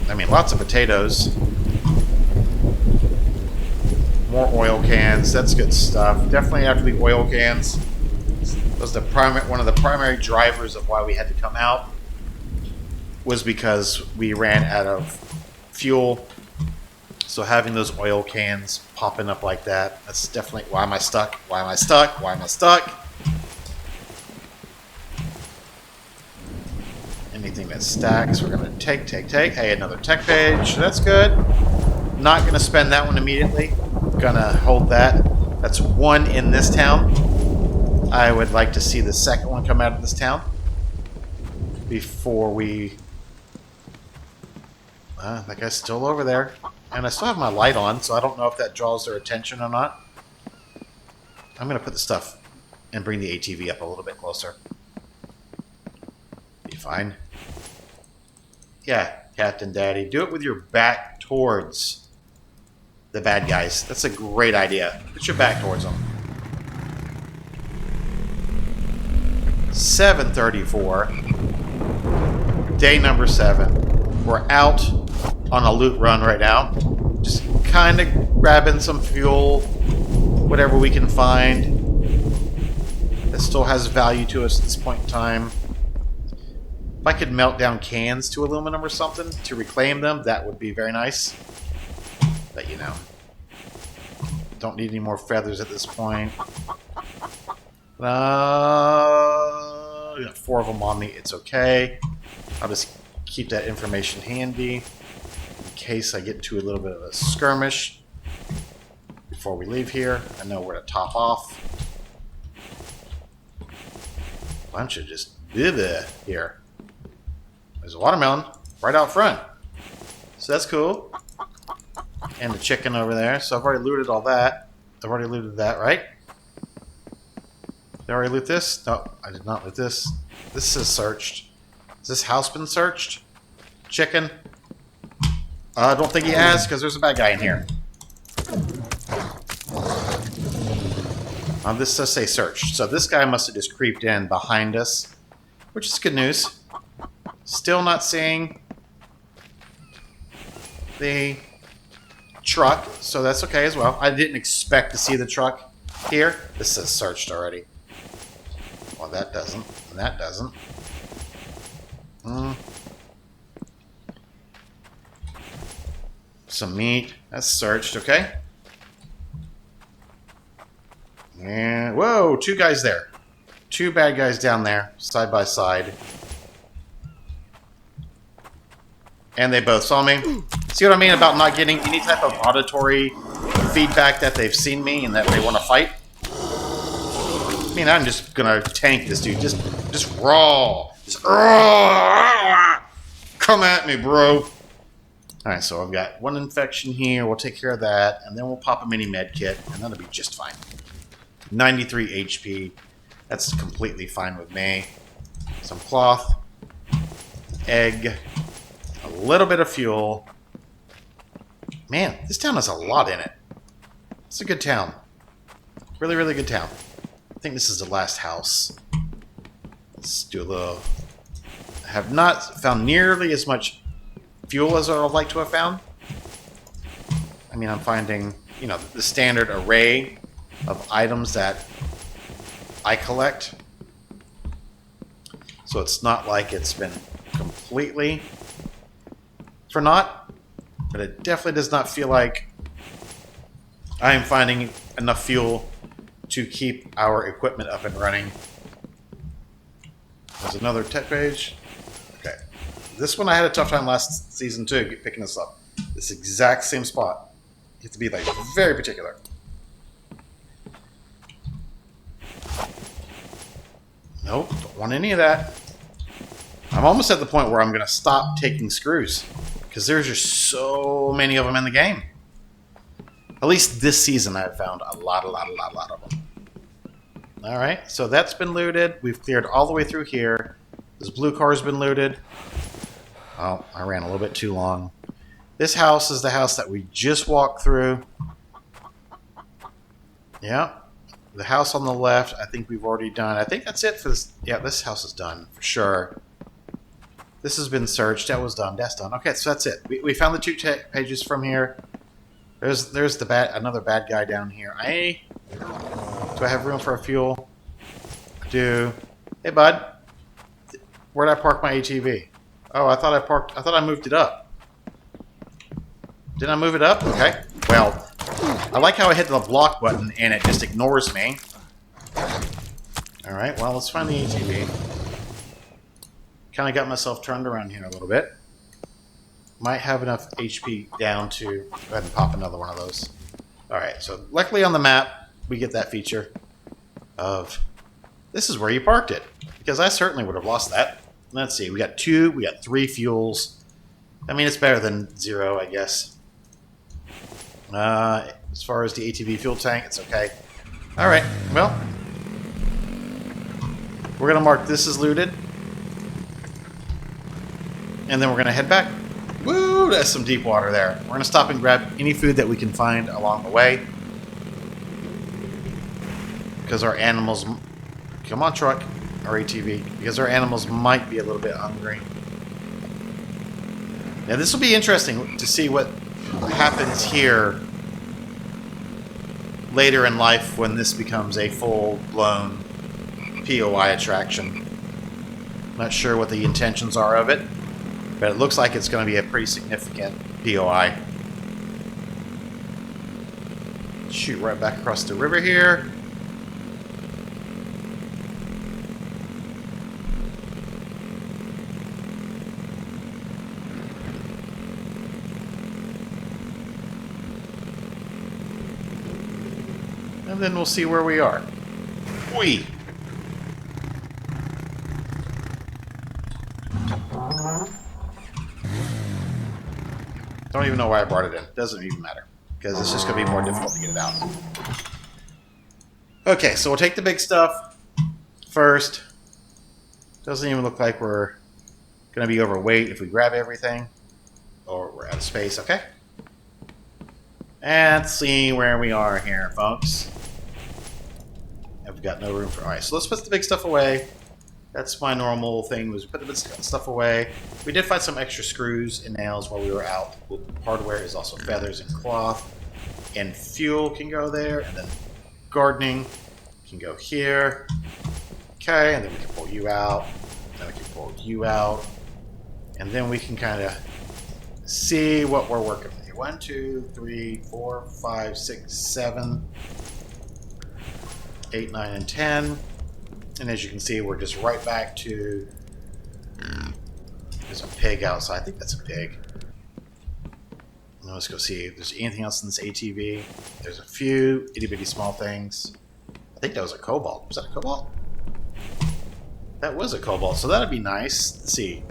I mean, lots of potatoes. More oil cans. That's good stuff. Definitely after the oil cans. Was one of the primary drivers of why we had to come out. Was because we ran out of fuel. So having those oil cans popping up like that, that's definitely... Why am I stuck? Why am I stuck? Why am I stuck? Anything that stacks, we're going to take. Hey, another tech page. That's good. Not going to spend that one immediately. Going to hold that. That's one in this town. I would like to see the second one come out of this town before we... that guy's still over there. And I still have my light on, so I don't know if that draws their attention or not. I'm going to put the stuff and bring the ATV up a little bit closer. Be fine. Yeah, Captain Daddy. Do it with your back towards the bad guys. That's a great idea. Put your back towards them. 7:34. Day number 7. We're out on a loot run right now. Just kind of grabbing some fuel, whatever we can find that still has value to us at this point in time. If I could melt down cans to aluminum or something to reclaim them, that would be very nice. But you know, don't need any more feathers at this point. I got 4 of them on me. It's okay. I'll just keep that information handy in case I get into a little bit of a skirmish before we leave here. I know where to top off. Bunch of just here. There's a watermelon right out front. So that's cool. And the chicken over there. So I've already looted all that. I've already looted that, right? Did I already loot this? No, I did not loot this. This is searched. Has this house been searched? Chicken? I don't think he has, because there's a bad guy in here. This does say searched. So this guy must have just creeped in behind us, which is good news. Still not seeing the truck, so that's okay as well. I didn't expect to see the truck here. This says searched already. Well, that doesn't, and that doesn't. Some meat. That's searched, okay? And, whoa, 2 guys there. 2 bad guys down there, side by side. And they both saw me. See what I mean about not getting any type of auditory feedback that they've seen me and that they want to fight? I mean, I'm just gonna tank this dude. Just raw. Just raw. Come at me, bro. Alright, so I've got 1 infection here. We'll take care of that. And then we'll pop a mini med kit. And that'll be just fine. 93 HP. That's completely fine with me. Some cloth. Egg. A little bit of fuel. Man, this town has a lot in it. It's a good town. Really, really good town. I think this is the last house. Let's do a little... I have not found nearly as much fuel as I would like to have found. I mean, I'm finding, you know, the standard array of items that I collect. So it's not like it's been completely for naught, but it definitely does not feel like I am finding enough fuel to keep our equipment up and running. There's another tech page. Okay. This one I had a tough time last season too, picking this up. This exact same spot. You have to be like very particular. Nope, don't want any of that. I'm almost at the point where I'm going to stop taking screws because there's just so many of them in the game. At least this season I've found a lot of them. Alright, so that's been looted. We've cleared all the way through here. This blue car's been looted. Oh, I ran a little bit too long. This house is the house that we just walked through. Yeah. The house on the left, I think we've already done. I think that's it for this. Yeah, this house is done for sure. This has been searched. That was done. That's done. Okay, so that's it. We found the 2 pages from here. There's the another bad guy down here. Do I have room for a fuel? I do. Hey, bud. Where'd I park my ATV? Oh, I thought I moved it up. Didn't I move it up? Okay. Well, I like how I hit the block button and it just ignores me. Alright, well, let's find the ATV. Kind of got myself turned around here a little bit. Might have enough HP down to go ahead and pop another one of those. Alright, so luckily on the map, we get that feature of this is where you parked it. Because I certainly would have lost that. Let's see, we got 2, we got 3 fuels. I mean, it's better than 0, I guess. As far as the ATV fuel tank, it's okay. Alright, well. We're going to mark this as looted. And then we're going to head back. Woo, that's some deep water there. We're going to stop and grab any food that we can find along the way. Because our animals... Come on, truck. Our ATV. Because our animals might be a little bit hungry. Now, this will be interesting to see what happens here later in life when this becomes a full-blown POI attraction. Not sure what the intentions are of it. But it looks like it's going to be a pretty significant POI. Shoot right back across the river here. And then we'll see where we are. Whee! Don't even know why I brought it in. Doesn't even matter. Because it's just going to be more difficult to get it out. Okay, so we'll take the big stuff first. Doesn't even look like we're going to be overweight if we grab everything. Or we're out of space, okay? And let's see where we are here, folks. I've got no room for... Alright, so let's put the big stuff away. That's my normal thing, was put the stuff away. We did find some extra screws and nails while we were out. Hardware is also feathers and cloth. And fuel can go there. And then gardening can go here. Okay, and then we can pull you out. Then we can pull you out. And then we can kind of see what we're working with. 1, 2, 3, 4, 5, 6, 7, 8, 9, and 10. And as you can see, we're just right back to... There's a pig outside. I think that's a pig. Now let's go see if there's anything else in this ATV. There's a few itty-bitty small things. I think that was a cobalt. Was that a cobalt? That was a cobalt, so that'd be nice. Let's see.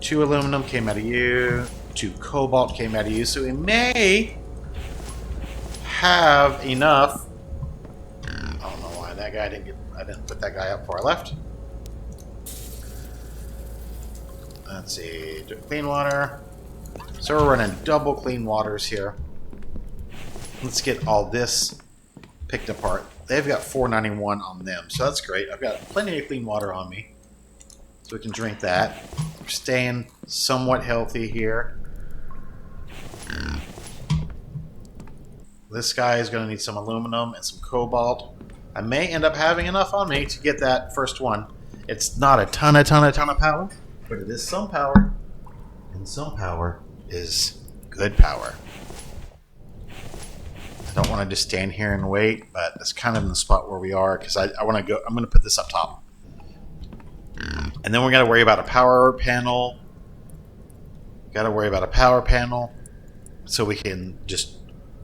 2 aluminum came out of you. 2 cobalt came out of you. So we may have enough. I don't know why that guy didn't get... I didn't put that guy up before I left. Let's see. Clean water. So we're running double clean waters here. Let's get all this picked apart. They've got 491 on them, so that's great. I've got plenty of clean water on me, so we can drink that. We're staying somewhat healthy here. This guy is going to need some aluminum and some cobalt. I may end up having enough on me to get that first one. It's not a ton of power, but it is some power. And some power is good power. I don't want to just stand here and wait, but that's kind of in the spot where we are, because I want to go. I'm going to put this up top. And then we're going to worry about a power panel. Got to worry about a power panel. so we can just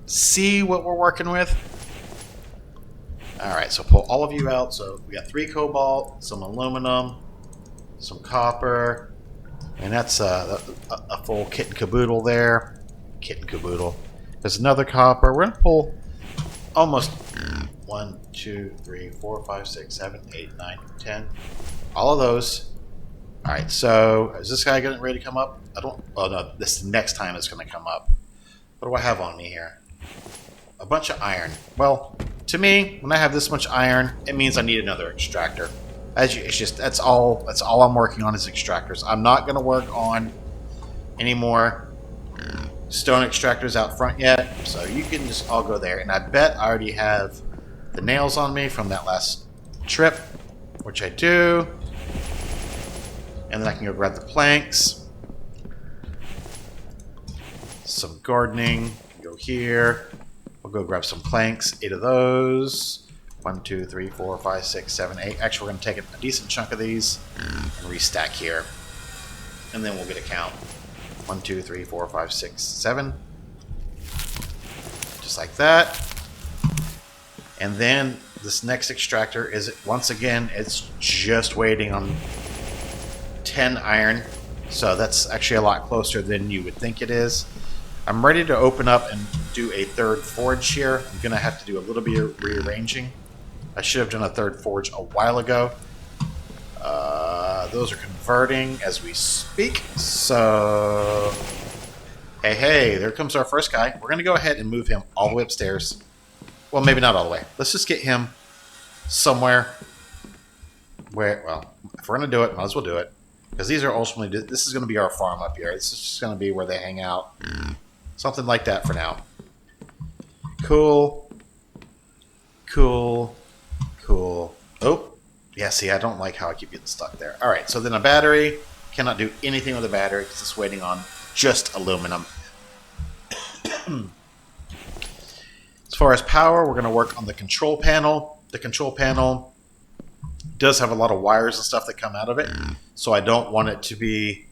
see what we're working with. Alright, so pull all of you out. So we got 3 cobalt, some aluminum, some copper, and that's a full kit and caboodle there. Kit and caboodle. There's another copper. We're going to pull almost 1, 2, 3, 4, 5, 6, 7, 8, 9, 10. All of those. Alright, so is this guy getting ready to come up? I don't... Oh no, this next time it's going to come up. What do I have on me here? A bunch of iron. Well, to me, when I have this much iron, it means I need another extractor. It's just that's all I'm working on is extractors. I'm not going to work on any more stone extractors out front yet, so you can just all go there. And I bet I already have the nails on me from that last trip, which I do. And then I can go grab the planks. Some gardening. Go here. We'll go grab some planks. 8 of those. 1, 2, 3, 4, 5, 6, 7, 8. Actually, we're going to take a decent chunk of these and restack here. And then we'll get a count. 1, 2, 3, 4, 5, 6, 7. Just like that. And then this next extractor is, once again, it's just waiting on 10 iron. So that's actually a lot closer than you would think it is. I'm ready to open up and do a 3rd forge here. I'm going to have to do a little bit of rearranging. I should have done a 3rd forge a while ago. Those are converting as we speak. So, hey, there comes our first guy. We're going to go ahead and move him all the way upstairs. Well, maybe not all the way. Let's just get him somewhere where, well, if we're going to do it, might as well do it. Because these are ultimately, this is going to be our farm up here. This is just going to be where they hang out. Something like that for now. Cool. Cool. Cool. Oh, yeah, see, I don't like how I keep getting stuck there. All right, so then a battery. Cannot do anything with a battery because it's waiting on just aluminum. As far as power, we're going to work on the control panel. The control panel does have a lot of wires and stuff that come out of it, so I don't want it to be...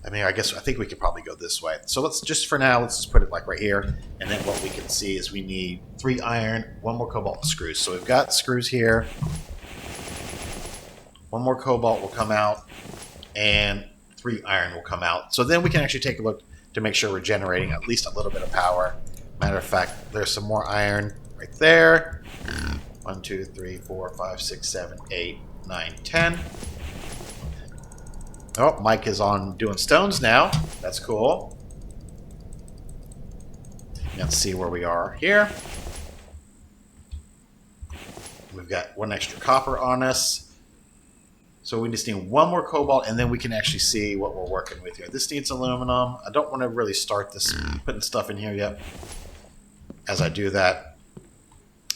I mean, I think we could probably go this way. So let's just, for now, let's just put it like right here. And then what we can see is we need 3 iron, 1 more cobalt, and screws. So we've got screws here. 1 more cobalt will come out, and 3 iron will come out. So then we can actually take a look to make sure we're generating at least a little bit of power. Matter of fact, there's some more iron right there. 1, 2, 3, 4, 5, 6, 7, 8, 9, 10. Oh, Mike is on doing stones now. That's cool. Let's see where we are here. We've got 1 extra copper on us. So we just need 1 more cobalt, and then we can actually see what we're working with here. This needs aluminum. I don't want to really start this putting stuff in here yet. As I do that,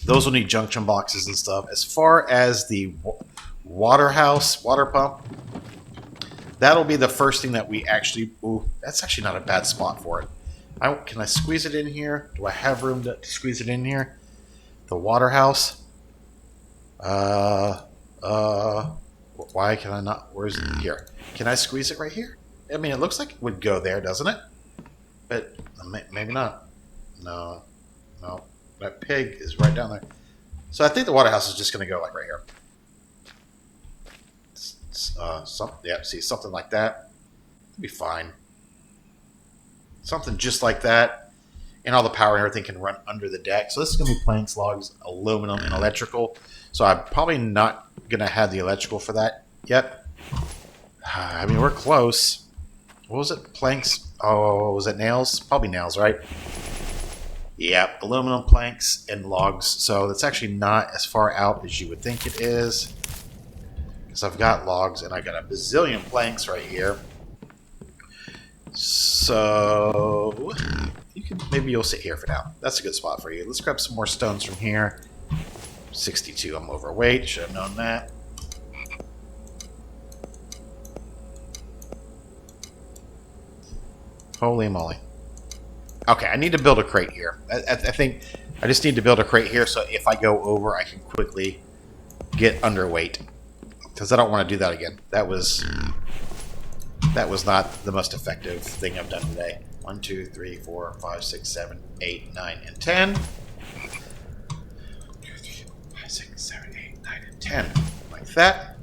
those will need junction boxes and stuff. As far as the water pump, that'll be the first thing that we actually... Ooh, that's actually not a bad spot for it. Can I squeeze it in here? Do I have room to squeeze it in here? The water house? Why can I not? Where's it? Here. Can I squeeze it right here? I mean, it looks like it would go there, doesn't it? But maybe not. No. That pig is right down there. So I think the water house is just going to go like right here. See, something like that. It'll be fine. Something just like that. And all the power and everything can run under the deck. So this is going to be planks, logs, aluminum, and electrical. So I'm probably not going to have the electrical for that yet. I mean, we're close. What was it? Planks? Oh, was it nails? Probably nails, right? Yeah, aluminum planks and logs. So that's actually not as far out as you would think it is. Because I've got logs and I got a bazillion planks right here. So maybe you'll sit here for now. That's a good spot for you. Let's grab some more stones from here. 62, I'm overweight. Should have known that. Holy moly. Okay, I need to build a crate here. I think I just need to build a crate here so if I go over, I can quickly get underweight. Because I don't want to do that again. That was not the most effective thing I've done today. 1, 2, 3, 4, 5, 6, 7, 8, 9, and 10. 1, 2, 3, 4, 5, 6, 7, 8, 9, and 10. Like that.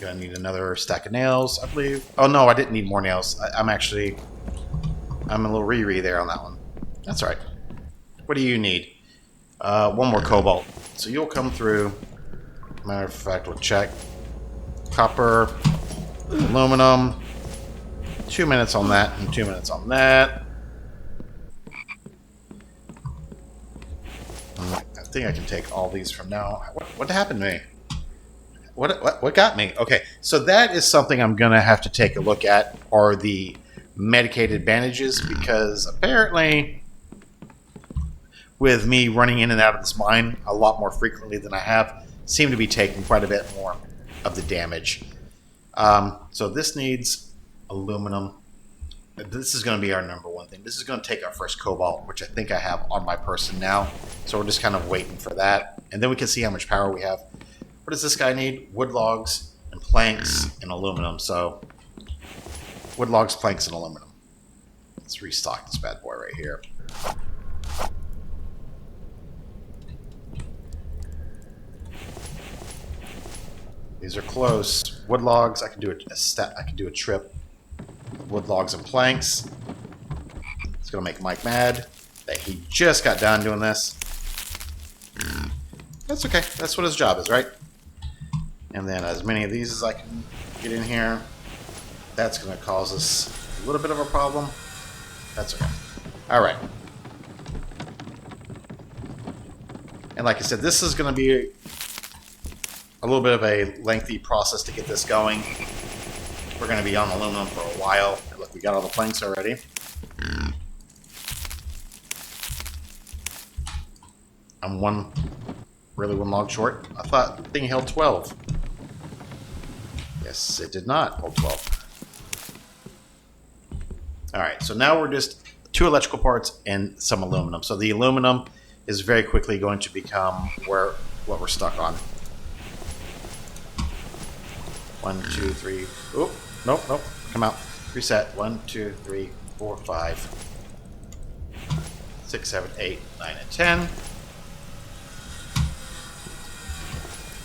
Gonna need another stack of nails, I believe. Oh no, I didn't need more nails. I'm a little re-re there on that one. That's all right. What do you need? One more cobalt. So you'll come through. Matter of fact, we'll check. Copper, aluminum. 2 minutes on that and 2 minutes on that. I think I can take all these from now. What happened to me? What got me? Okay, so that is something I'm gonna have to take a look at, are the medicated bandages, because apparently with me running in and out of this mine a lot more frequently than I have, seem to be taking quite a bit more of the damage. So this needs aluminum. This is going to be our number one thing. This is going to take our first cobalt, which I think I have on my person now. So we're just kind of waiting for that. And then we can see how much power we have. What does this guy need? Wood logs and planks and aluminum. So wood logs, planks, and aluminum. Let's restock this bad boy right here. These are close. Wood logs, I can do a trip. Wood logs and planks. It's gonna make Mike mad that he just got done doing this. That's okay. That's what his job is, right? And then as many of these as I can get in here. That's gonna cause us a little bit of a problem. That's okay. All right. And like I said, this is gonna be a little bit of a lengthy process to get this going. We're going to be on aluminum for a while. Look, we got all the planks already. I'm one log short. I thought the thing held 12. Yes, it did not hold 12. Alright, so now we're just 2 electrical parts and some aluminum. So the aluminum is very quickly going to become what we're stuck on. 1, 2, 3. Oop. Nope. Come out. Reset. 1, 2, 3, 4, 5, 6, 7, 8, 9, and 10.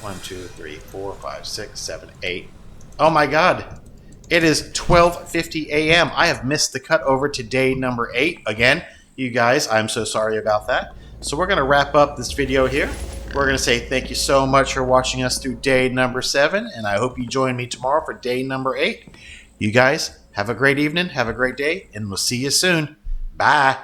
1, 2, 3, 4, 5, 6, 7, 8. Oh my god. It is 12:50 a.m. I have missed the cut over to day number 8. Again, you guys, I'm so sorry about that. So we're going to wrap up this video here. We're going to say thank you so much for watching us through day number 7, and I hope you join me tomorrow for day number 8. You guys, have a great evening, have a great day, and we'll see you soon. Bye.